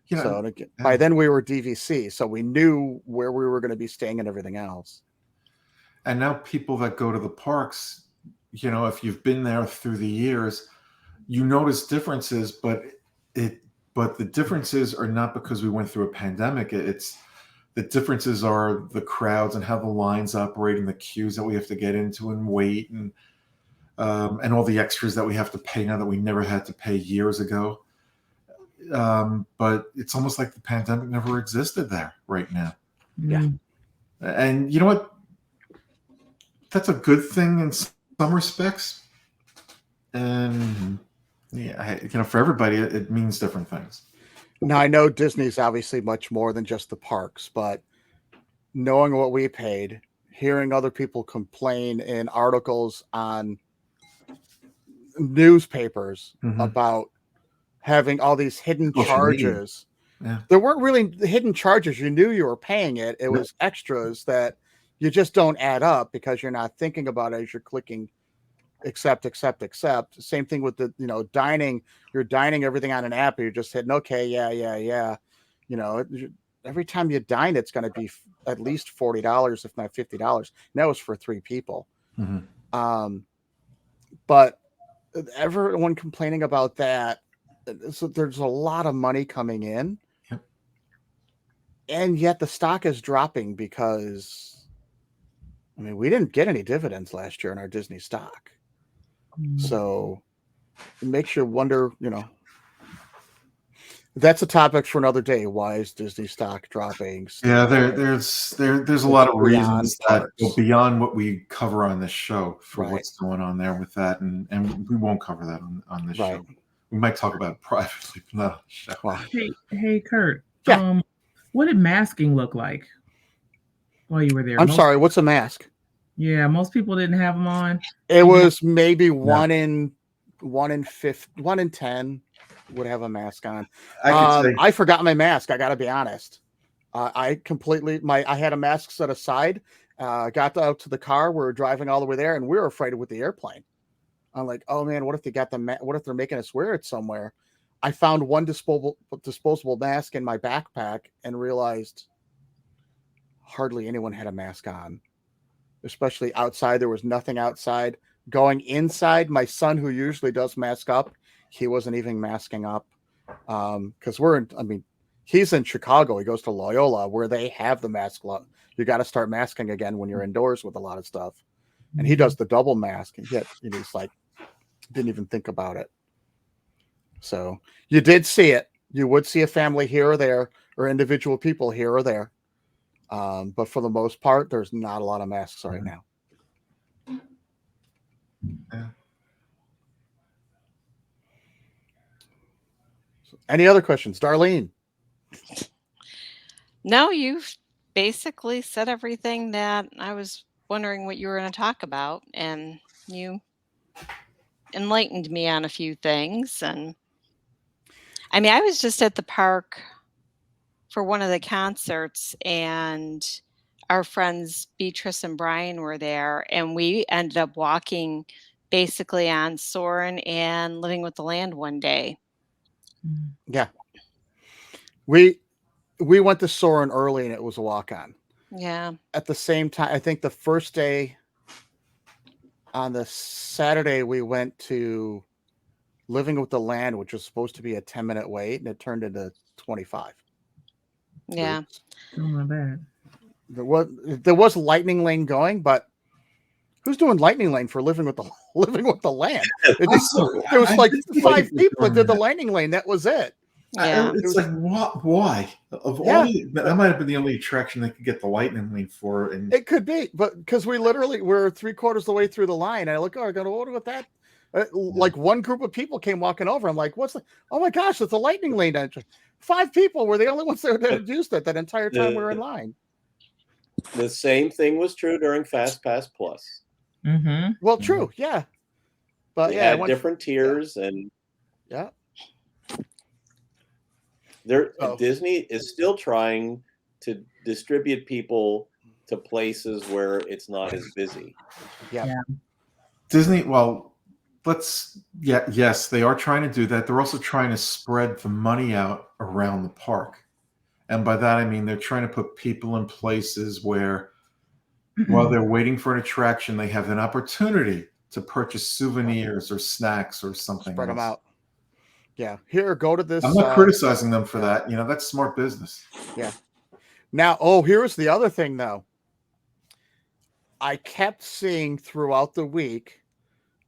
You know, So by then we were DVC, so we knew where we were going to be staying and everything else. and now people that go to the parks, you know, if you've been there through the years, you notice differences, but the differences are not because we went through a pandemic. It's the differences are the crowds and how the lines operate and the queues that we have to get into and wait and all the extras that we have to pay now that we never had to pay years ago. But it's almost like the pandemic never existed there right now. Yeah. And you know what? That's a good thing in some respects. And yeah, you know, for everybody, it means different things. Now, I know Disney's obviously much more than just the parks, but knowing what we paid, hearing other people complain in articles on newspapers about having all these hidden charges. Yeah. There weren't really hidden charges. You knew you were paying it. It was extras that you just don't add up because you're not thinking about it as you're clicking accept. Same thing with the, you know, dining. You're dining everything on an app. You're just hitting, okay, yeah. You know, every time you dine, it's going to be at least $40, if not $50. And that was for 3 people. But everyone complaining about that. So there's a lot of money coming in. Yep. And yet the stock is dropping because, I mean, we didn't get any dividends last year in our Disney stock. So it makes you wonder, you know, that's a topic for another day. Why is Disney stock dropping? Yeah, there's a lot of reasons that go beyond what we cover on this show for what's going on there with that, and we won't cover that on this show. We might talk about it privately, but not on the show. Wow. Hey, Kurt. Yeah. What did masking look like while you were there? I'm sorry. What's a mask? Yeah, most people didn't have them on. It was maybe 1 in 10 would have a mask on. I forgot my mask. I got to be honest. I had a mask set aside. Got out to the car. We were driving all the way there, and we were afraid with the airplane. I'm like, oh man, what if they got what if they're making us wear it somewhere? I found one disposable mask in my backpack and realized hardly anyone had a mask on, especially outside. There was nothing outside. Going inside, my son, who usually does mask up, he wasn't even masking up. Because he's in Chicago. He goes to Loyola where they have the mask. You got to start masking again when you're indoors with a lot of stuff. And he does the double mask, and yet he's like, didn't even think about it. So you did see it. You would see a family here or there, or individual people here or there. But for the most part, there's not a lot of masks right now. Yeah. Any other questions, Darlene? No, you've basically said everything that I was wondering what you were going to talk about, and you enlightened me on a few things. And I mean, I was just at the park for one of the concerts, and our friends Beatrice and Brian were there, and we ended up walking basically on Soarin' and Living with the Land one day. Yeah. We went to Soarin' early, and it was a walk-on. Yeah. At the same time, I think the first day, on the Saturday, we went to Living with the Land, which was supposed to be a 10-minute wait, and it turned into 25. Yeah. Oh, not bad. There was Lightning Lane going, but who's doing Lightning Lane for Living with the Land? There was like 5 people that did the Lightning Lane. That was it. Yeah. It's like, why? Of all that might have been the only attraction they could get the Lightning Lane for. And it could be, but because we're 3/4 of the way through the line, and I look, I go, what with that? Like one group of people came walking over. I'm like, oh my gosh, it's a Lightning Lane entrance. 5 people were the only ones that had used it that entire time we were in line. The same thing was true during Fast Pass Plus. Mm-hmm. Well, true, yeah, but we had different tiers, and Disney is still trying to distribute people to places where it's not as busy. Yeah. Disney, well, yes, they are trying to do that. They're also trying to spread the money out around the park. And by that, I mean they're trying to put people in places where, while they're waiting for an attraction, they have an opportunity to purchase souvenirs or snacks or something Spread them else. out. Yeah. Here, go to this. I'm not criticizing them for that. That's smart business. Yeah. Now, here's the other thing, though. I kept seeing throughout the week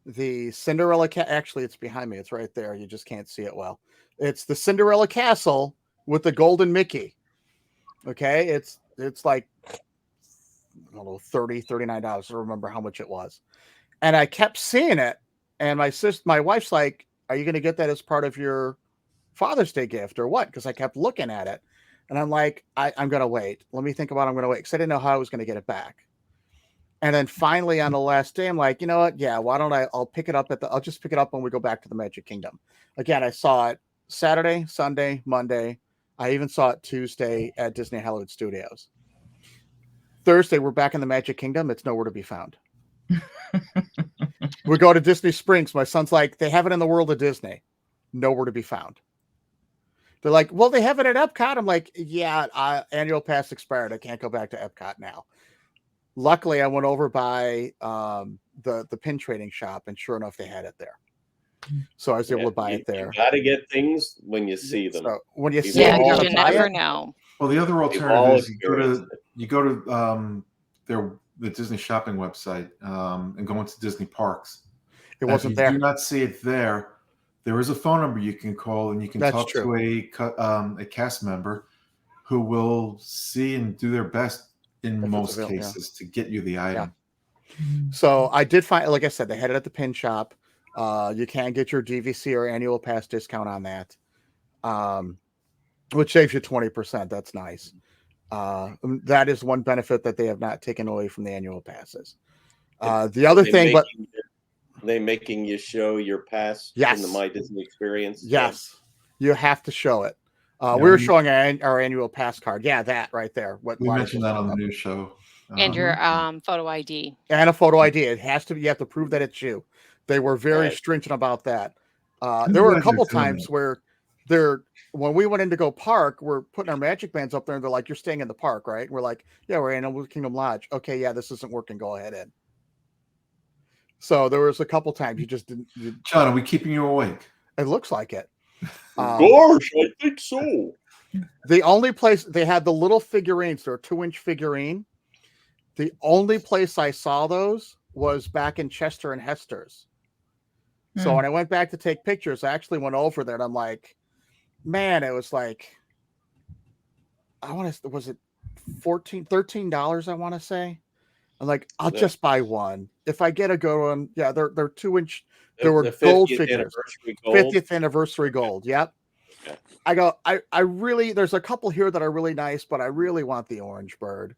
the Cinderella actually, it's behind me. It's right there. You just can't see it well. It's the Cinderella Castle with the golden Mickey. Okay. It's like, I don't know, $30, $39. I don't remember how much it was. And I kept seeing it. And my wife's like, are you going to get that as part of your Father's Day gift or what? Because I kept looking at it. And I'm like, I'm going to wait. Let me think about it. I'm going to wait. Because I didn't know how I was going to get it back. And then finally on the last day, I'm like, you know what? Yeah, why don't I'll pick it up I'll just pick it up when we go back to the Magic Kingdom. Again, I saw it Saturday, Sunday, Monday. I even saw it Tuesday at Disney Hollywood Studios. Thursday, we're back in the Magic Kingdom. It's nowhere to be found. We go to Disney Springs. My son's like, they have it in the World of Disney. Nowhere to be found. They're like, well, they have it at Epcot. I'm like, yeah, annual pass expired. I can't go back to Epcot now. Luckily, I went over by the pin trading shop, and sure enough, they had it there. So I was able to buy it there. You got to get things when you see them. So when you see Yeah, them, because you never know. Well, the other alternative is you go to the Disney shopping website and go into Disney parks. It wasn't there. If you do not see it there, there is a phone number you can call, and you can talk to a cast member who will see and do their best in most cases to get you the item. Yeah. So I did find, like I said, they had it at the pin shop. You can get your DVC or annual pass discount on that, which saves you 20%. That's nice. That is one benefit that they have not taken away from the annual passes. The other thing, they making you show your pass in the My Disney experience. Yes, you have to show it. We were showing our annual pass card. Yeah, that right there. We mentioned that on the new show. And your photo ID. And a photo ID. It has to be. You have to prove that it's you. They were very stringent about that. There were a couple times where when we went in to go park, we're putting our Magic Bands up there, and they're like, "You're staying in the park, right?" And we're like, "Yeah, we're in Animal Kingdom Lodge." Okay, yeah, this isn't working. Go ahead in. So there was a couple times you just didn't. John, are we keeping you awake? It looks like it. Gosh, I think so. The only place they had the little figurines, they're a 2-inch figurine. The only place I saw those was back in Chester and Hester's. So when I went back to take pictures, I actually went over there, and I'm like, man, it was like, was it $13? I want to say. I'm like, I'll just buy one. If I get a good one, yeah, they're 2-inch. There were gold figures. 50th anniversary gold. Yep. Okay. I go, I really, there's a couple here that are really nice, but I really want the orange bird.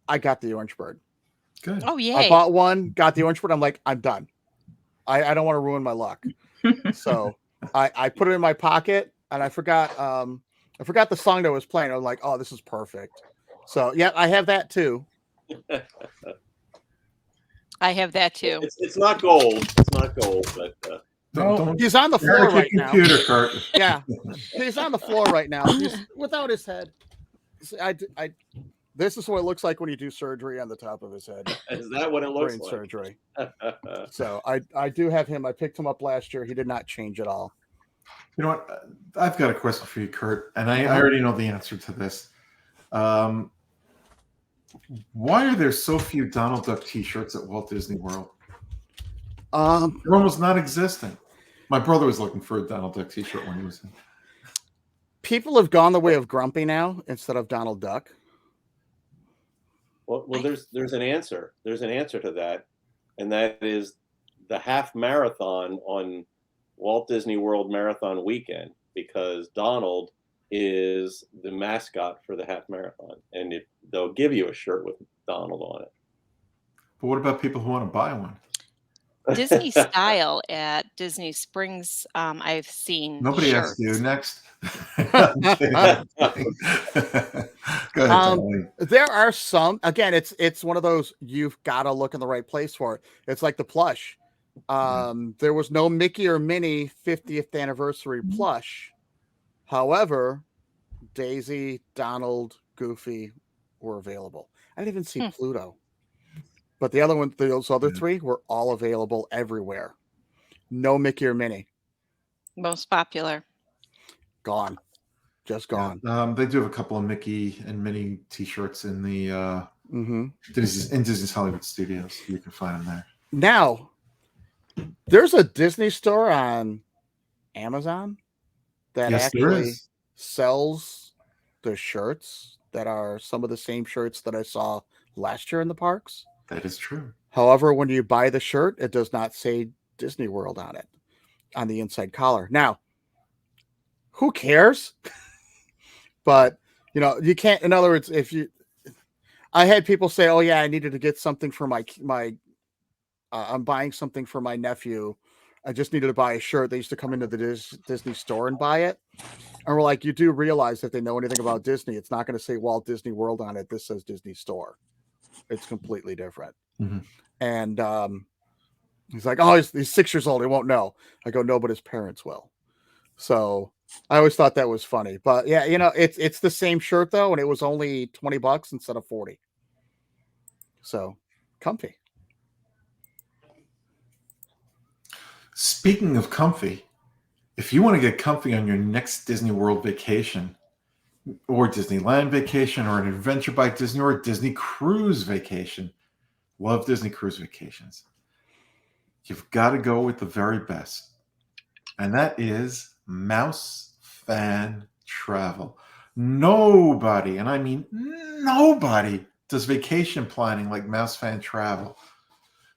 I got the orange bird. Good. Oh, yeah. I bought one, got the orange bird. I'm like, I'm done. I don't want to ruin my luck. So I put it in my pocket, and I forgot the song that was playing. I'm like, oh, this is perfect. So yeah, I have that too. I have that too. It's not gold. It's not gold, but he's on the floor right now. Kurt. Yeah, he's on the floor right now. He's without his head. This is what it looks like when you do surgery on the top of his head. Is that what it looks like? Surgery. So I do have him. I picked him up last year. He did not change at all. You know what? I've got a question for you, Kurt, and I already know the answer to this. Why are there so few Donald Duck T-shirts at Walt Disney World? They're almost not existent. My brother was looking for a Donald Duck T-shirt when he was in. People have gone the way of Grumpy now instead of Donald Duck. Well, there's an answer. There's an answer to that, and that is the half marathon on Walt Disney World Marathon weekend, because Donald is the mascot for the half marathon, and they'll give you a shirt with Donald on it. But what about people who want to buy one? Disney style at Disney Springs. I've seen Nobody asked you. shirts. Next. I'm kidding. Go ahead, Darlene. There are some. Again, it's one of those you've got to look in the right place for it. It's like the plush. There was no Mickey or Minnie 50th anniversary plush. However, Daisy, Donald, Goofy were available. I didn't even see Pluto. But the other one, those other three were all available everywhere. No Mickey or Minnie. Most popular. Gone. Just gone. Yeah. They do have a couple of Mickey and Minnie T-shirts in the Disney's Hollywood Studios. You can find them there. Now, there's a Disney store on Amazon that actually sells the shirts that are some of the same shirts that I saw last year in the parks. That is true. However, when you buy the shirt, it does not say Disney World on it, on the inside collar. Now, who cares? But, you can't, in other words, I had people say, oh yeah, I needed to get something for I'm buying something for my nephew. I just needed to buy a shirt. They used to come into the Disney store and buy it. And we're like, you do realize if they know anything about Disney, it's not going to say Walt Disney World on it. This says Disney Store. It's completely different. Mm-hmm. And he's like, oh, he's 6 years old. He won't know. I go, no, but his parents will. So I always thought that was funny. But yeah, it's the same shirt though, and it was only $20 instead of $40. So comfy. Speaking of comfy, if you want to get comfy on your next Disney World vacation, or Disneyland vacation, or an Adventure by Disney, or a Disney Cruise vacation, love Disney Cruise vacations, you've got to go with the very best. And that is Mouse Fan Travel. Nobody, and I mean nobody, does vacation planning like Mouse Fan Travel.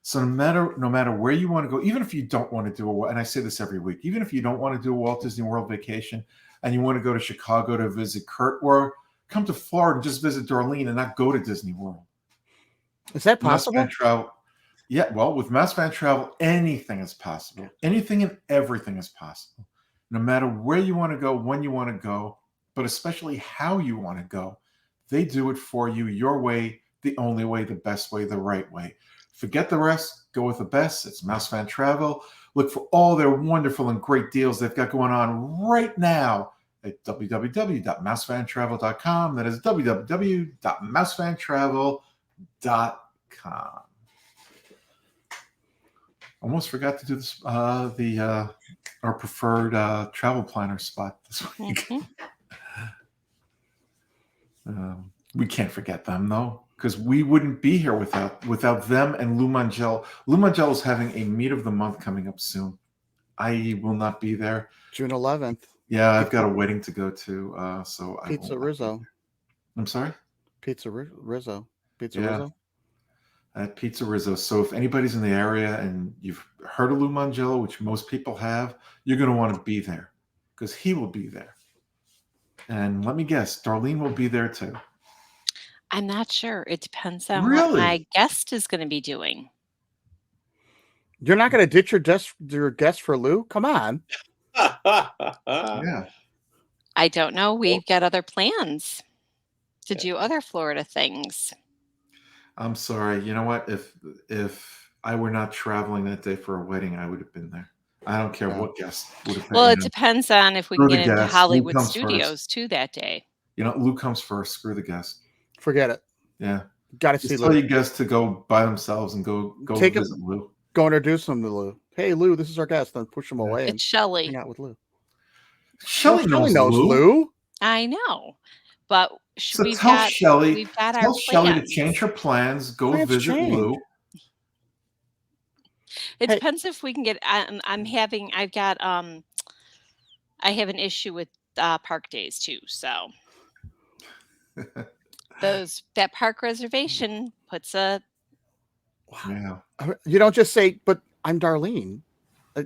So no matter where you want to go, even if you don't want to do and I say this every week, even if you don't want to do a Walt Disney World vacation and you want to go to Chicago to visit Kurt, or come to Florida and just visit Darlene and not go to Disney World. Is that possible? Mouse Fan Travel, yeah, well, with Mouse Fan Travel, anything is possible. Anything and everything is possible. No matter where you want to go, when you want to go, but especially how you want to go, they do it for you your way, the only way, the best way, the right way. Forget the rest. Go with the best. It's Mouse Fan Travel. Look for all their wonderful and great deals they've got going on right now at www.mousefantravel.com. That is www.mousefantravel.com. Almost forgot to do this. Our preferred travel planner spot this week. We can't forget them though, because we wouldn't be here without them and Lou Mangel. Lou Mangel is having a meet of the month coming up soon. I will not be there. June 11th. Yeah, I've got a wedding to go to. So Pizza Rizzo. I'm sorry? Pizza Rizzo. Rizzo? At Pizza Rizzo. So if anybody's in the area and you've heard of Lou Mangello, which most people have, you're going to want to be there because he will be there. And let me guess, Darlene will be there too. I'm not sure. It depends on what my guest is going to be doing. You're not going to ditch your guest for Lou? Come on. Yeah. I don't know. We've got other plans to do other Florida things. I'm sorry. You know what? If I were not traveling that day for a wedding, I would have been there. I don't care what guest would have been. Well, it depends on if we can get into Hollywood Studios too that day. You know, Lou comes first. Screw the guest. Forget it. Yeah. Got to see Lou. Tell your guests to go by themselves and go visit Lou. Go introduce them to Lou. Hey, Lou, this is our guest. Then push them away. It's Shelley. Hang out with Lou. Shelley knows Lou. I know, but so tell Shelley to change her plans. Go visit Lou. It depends if we can get. I have an issue with park days too. So that park reservation puts a. Yeah. You don't just say, "But I'm Darlene."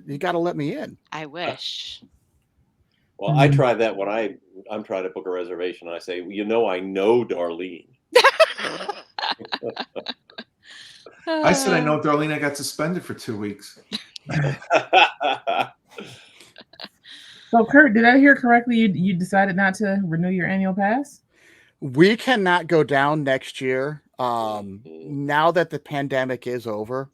You got to let me in. I wish. Well, I try that when I'm trying to book a reservation. I say, I know Darlene. I said I know Darlene got suspended for 2 weeks. So, Kurt, did I hear correctly? You decided not to renew your annual pass? We cannot go down next year. Now that the pandemic is over,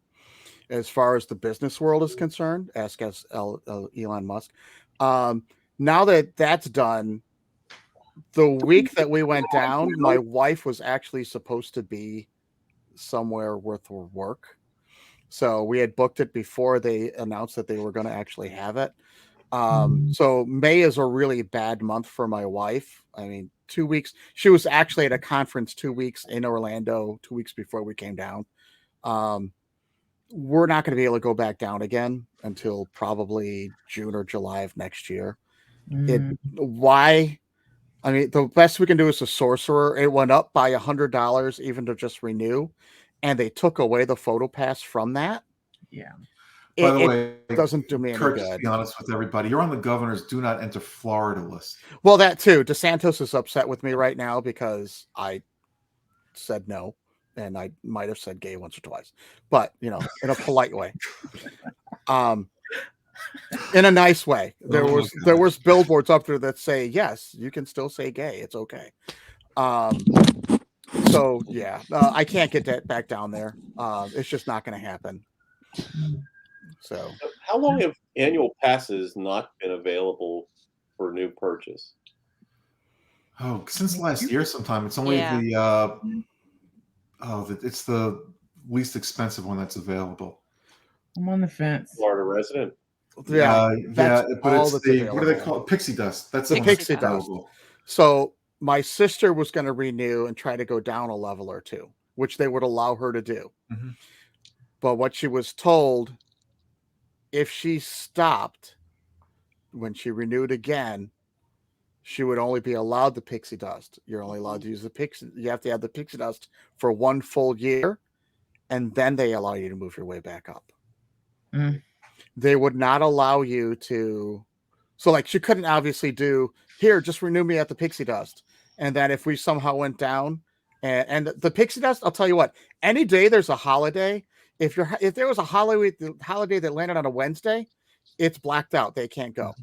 as far as the business world is concerned, ask us Elon Musk. Now that that's done, the week that we went down, my wife was actually supposed to be somewhere worth work. So we had booked it before they announced that they were going to actually have it. So May is a really bad month for my wife. I mean, 2 weeks. She was actually at a conference 2 weeks in Orlando 2 weeks before we came down. We're not going to be able to go back down again until probably June or July of next year. Why? I mean, the best we can do is a sorcerer. It went up by $100 even to just renew, and they took away the photo pass from that. Yeah. By the way, it doesn't do me any Kurt, good. just to be honest with everybody, you're on the governor's do not enter Florida list. Well, that too. DeSantis is upset with me right now because I said no, and I might have said gay once or twice, but in a polite way. In a nice way. There was billboards up there that say, yes, you can still say gay. It's okay. So yeah, I can't get that back down there. It's just not going to happen. So how long have annual passes not been available for new purchase? Oh, since last year sometime. It's only it's the least expensive one that's available. I'm on the fence. Florida resident. Yeah, but it's the what do they call it? Pixie dust. That's the pixie dust. So my sister was going to renew and try to go down a level or two, which they would allow her to do. Mm-hmm. But what she was told, if she stopped when she renewed again, she would only be allowed the pixie dust. You're only allowed to use the pixie. You have to have the pixie dust for 1 full year, and then they allow you to move your way back up. They would not allow you to. So like she couldn't obviously do here, just renew me at the pixie dust. And then if we somehow went down and the pixie dust, I'll tell you what, any day there's a holiday, if there was a holiday that landed on a Wednesday, it's blacked out. They can't go.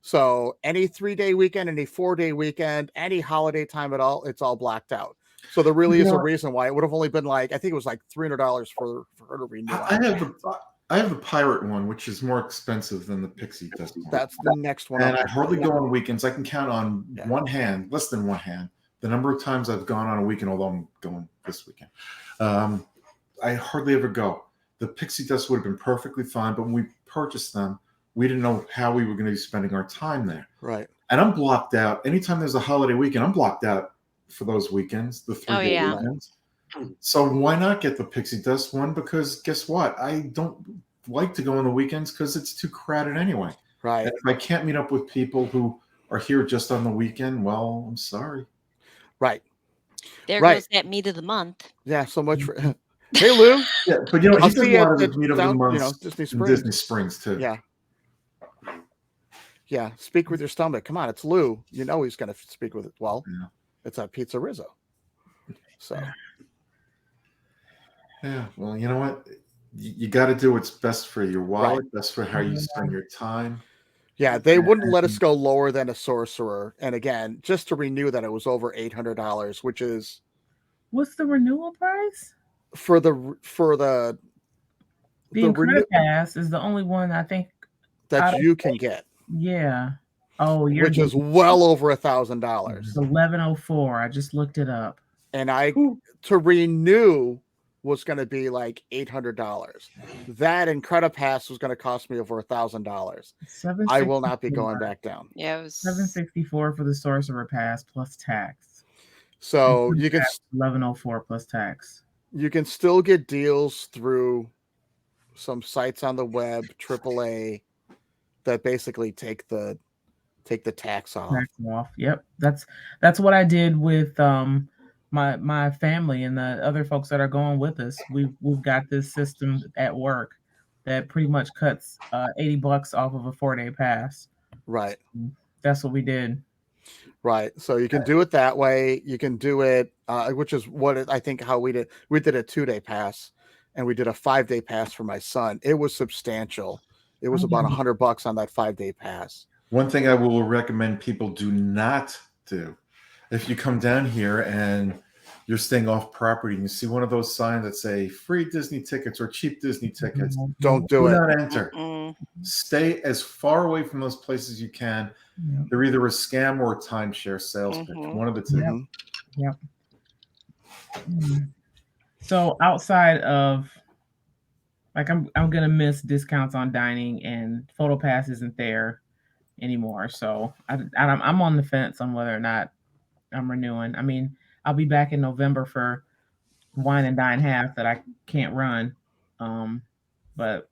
So any 3-day weekend, any 4-day weekend, any holiday time at all, it's all blacked out. So there really is a reason why it would have only been like, I think it was like $300 for her to renew. I have the pirate one, which is more expensive than the pixie dust one. That's the next one. And I hardly go on weekends. I can count on one hand, less than one hand, the number of times I've gone on a weekend, although I'm going this weekend. I hardly ever go. The pixie dust would have been perfectly fine, but when we purchased them, we didn't know how we were going to be spending our time there. Right. And I'm blocked out. Anytime there's a holiday weekend, I'm blocked out for those weekends, the 3-day weekends. So why not get the pixie dust one? Because guess what? I don't like to go on the weekends because it's too crowded anyway. Right. And if I can't meet up with people who are here just on the weekend, well, I'm sorry. Right. There goes that meet of the month. Yeah, so much for Hey Lou. Yeah, but he does a lot of meet of the month Disney Springs too. Yeah. Yeah, speak with your stomach. Come on, it's Lou. You know he's going to speak with it. Well, it's a Pizza Rizzo. So. Yeah, well, you know what? You got to do what's best for your wallet, best for how you spend your time. Yeah, they wouldn't let us go lower than a sorcerer. And again, just to renew that, it was over $800, which is. What's the renewal price? For the credit pass is the only one I think that you can get. Yeah. Oh, which is well over $1,000. $1,104. I just looked it up. And to renew was going to be like $800. That and credit pass was going to cost me over $1,000. I will not be going back down. Yeah, it was $764 for the sorcerer pass plus tax. So you can $1,104 plus tax. You can still get deals through some sites on the web, AAA, that basically take the tax off. Yep, that's what I did with my family and the other folks that are going with us. We've got this system at work that pretty much cuts $80 off of a 4-day pass. Right. That's what we did. Right. So you can do it that way. You can do it, which is what I think how we did. We did a 2-day pass, and we did a 5-day pass for my son. It was substantial. It was Oh, about yeah. $100 on that 5-day pass. One thing I will recommend people do not do, if you come down here and you're staying off property and you see one of those signs that say free Disney tickets or cheap Disney tickets, Don't do do it. not enter. Mm-mm. Stay as far away from those places as you can. Yeah. They're either a scam or a timeshare sales pitch. Mhm. One of the two. Mhm. Yep. So outside of like I'm gonna miss discounts on dining, and PhotoPass isn't there anymore. So I'm on the fence on whether or not I'm renewing. I mean, I'll be back in November for Wine and Dine Half that I can't run. But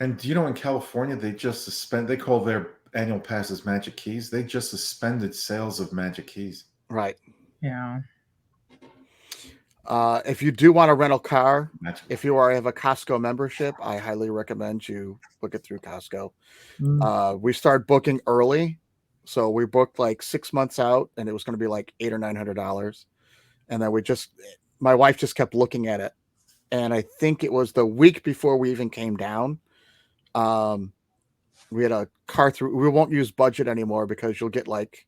And do you know in California they just they call their annual passes Magic Keys. They just suspended sales of Magic Keys. Right. yeah. If you do want a rental car, Magic. if you have a Costco membership, I highly recommend you book it through Costco. We start booking early, so we booked like 6 months out, and it was going to be like $800 or $900, and then my wife just kept looking at it, and I think it was the week before we even came down. We had a car through. We won't use budget anymore because you'll get like.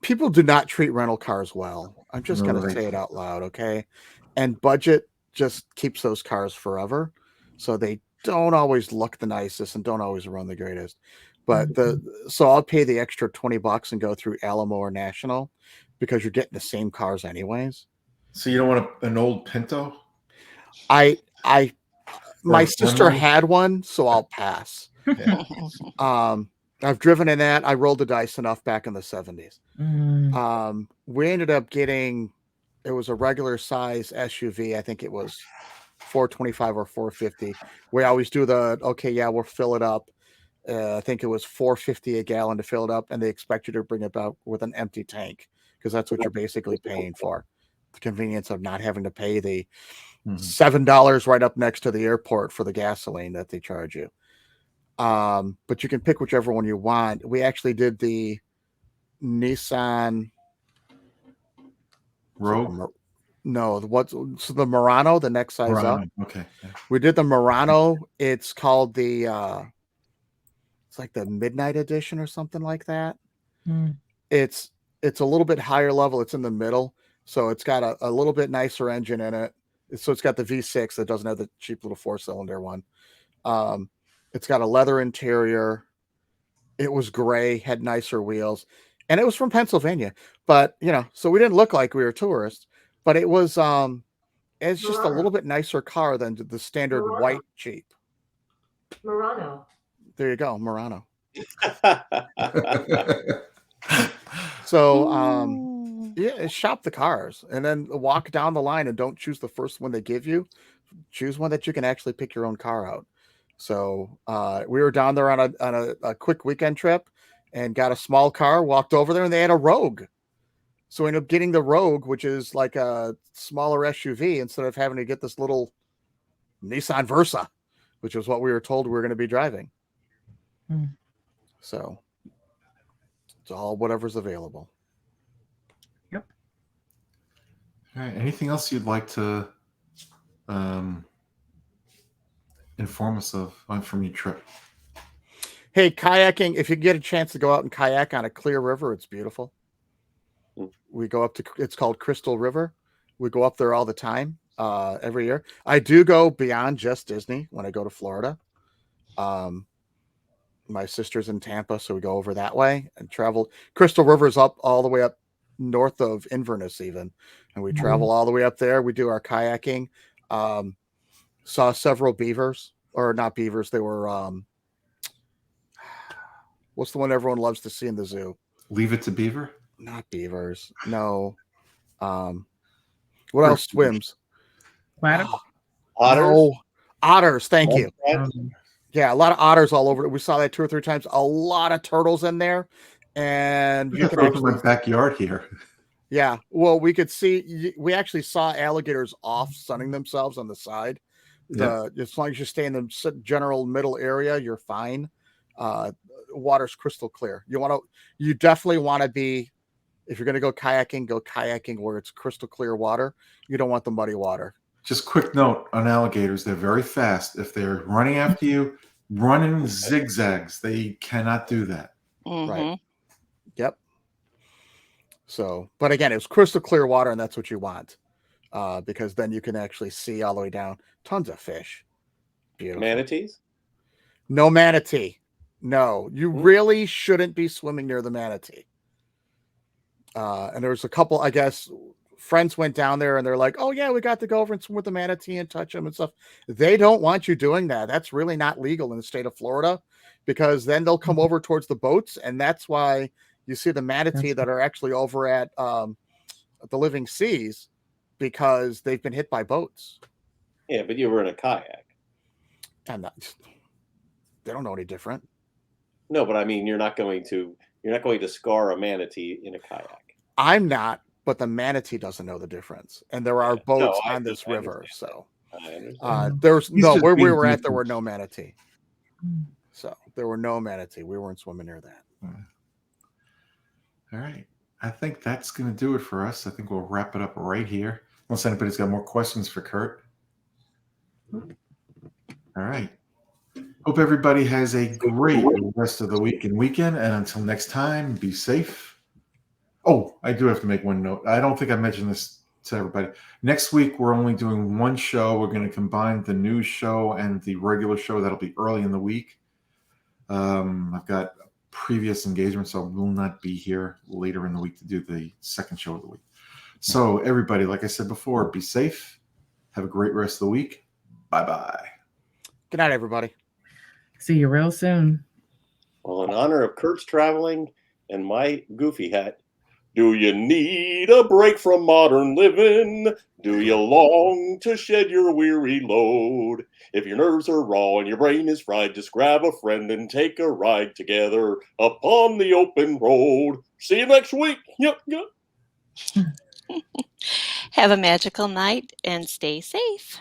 People do not treat rental cars well. I'm just going to say it out loud, okay? And budget just keeps those cars forever, so they don't always look the nicest and don't always run the greatest. But so I'll pay the extra $20 and go through Alamo or National because you're getting the same cars anyways. So you don't want an old Pinto? My sister had one, so I'll pass. Yeah. I've driven in that. I rolled the dice enough back in the 70s. We ended up getting, it was a regular size SUV. I think it was 425 or 450. We always do we'll fill it up. I think it was $4.50 a gallon to fill it up, and they expect you to bring it back with an empty tank because that's what you're basically paying for. The convenience of not having to pay the $7 right up next to the airport for the gasoline that they charge you. But you can pick whichever one you want. We actually did the Nissan Rogue? The Murano, the next size Murano. up. Okay. Yeah. We did the Murano. It's called it's like the Midnight Edition or something like that. It's a little bit higher level. It's in the middle. So it's got a little bit nicer engine in it. So it's got the V6 that doesn't have the cheap little 4-cylinder one. It's got a leather interior. It was gray, had nicer wheels, and it was from Pennsylvania. But so we didn't look like we were tourists. But it was it's just a little bit nicer car than the standard white Jeep. Murano. There you go, Murano. So shop the cars and then walk down the line and don't choose the first one they give you. Choose one that you can actually pick your own car out. So we were down there on a quick weekend trip and got a small car, walked over there, and they had a Rogue. So we ended up getting the Rogue, which is like a smaller SUV, instead of having to get this little Nissan Versa, which is what we were told we were going to be driving. So it's all whatever's available. Yep. All right. Anything else you'd like to inform us of from your trip? Hey, kayaking. If you get a chance to go out and kayak on a clear river, it's beautiful. We go up to, it's called Crystal River. We go up there all the time, every year. I do go beyond just Disney when I go to Florida. My sister's in Tampa, so we go over that way and travel. Crystal River is up all the way up north of Inverness even. And we travel all the way up there. We do our kayaking. Saw several beavers, or not beavers. They were, what's the one everyone loves to see in the zoo? Leave It to Beaver? Not beavers. No. What else swims? Otters? No. Otters. Thank you. Um, Yeah, a lot of otters all over. We saw that 2 or 3 times. A lot of turtles in there, and you can actually my backyard here. Yeah, well, we could see. We actually saw alligators off sunning themselves on the side. As long as you stay in the general middle area, you're fine. Water's crystal clear. You definitely want to be. If you're going to go kayaking where it's crystal clear water. You don't want the muddy water. Just quick note on alligators: they're very fast. If they're running after you, run in zigzags. They cannot do that. Right. Yep. So, but again, it was crystal clear water, and that's what you want, because then you can actually see all the way down. Tons of fish. Beautiful. Manatees? No manatee. No, you really shouldn't be swimming near the manatee. And there was a couple, I guess, friends went down there and they're like, oh yeah, we got to go over and swim with the manatee and touch them and stuff. They don't want you doing that. That's really not legal in the state of Florida, because then they'll come over towards the boats. And that's why you see the manatee that are actually over at the Living Seas, because they've been hit by boats. Yeah, but you were in a kayak. And they don't know any different. No, but I mean, you're not going to scar a manatee in a kayak. I'm not, but the manatee doesn't know the difference. And there are boats on this river. So there's where we were at, there were no manatee. So there were no manatee. We weren't swimming near that. All right. I think that's going to do it for us. I think we'll wrap it up right here. Unless anybody's got more questions for Kurt. All right. Hope everybody has a great rest of the week and weekend. And until next time, be safe. Oh, I do have to make one note. I don't think I mentioned this to everybody. Next week, we're only doing one show. We're going to combine the news show and the regular show. That'll be early in the week. I've got previous engagements, so I will not be here later in the week to do the second show of the week. So everybody, like I said before, be safe. Have a great rest of the week. Bye-bye. Good night, everybody. See you real soon. Well, in honor of Kurt's traveling and my goofy hat, do you need a break from modern living? Do you long to shed your weary load? If your nerves are raw and your brain is fried, just grab a friend and take a ride together upon the open road. See you next week. Yep. Have a magical night and stay safe.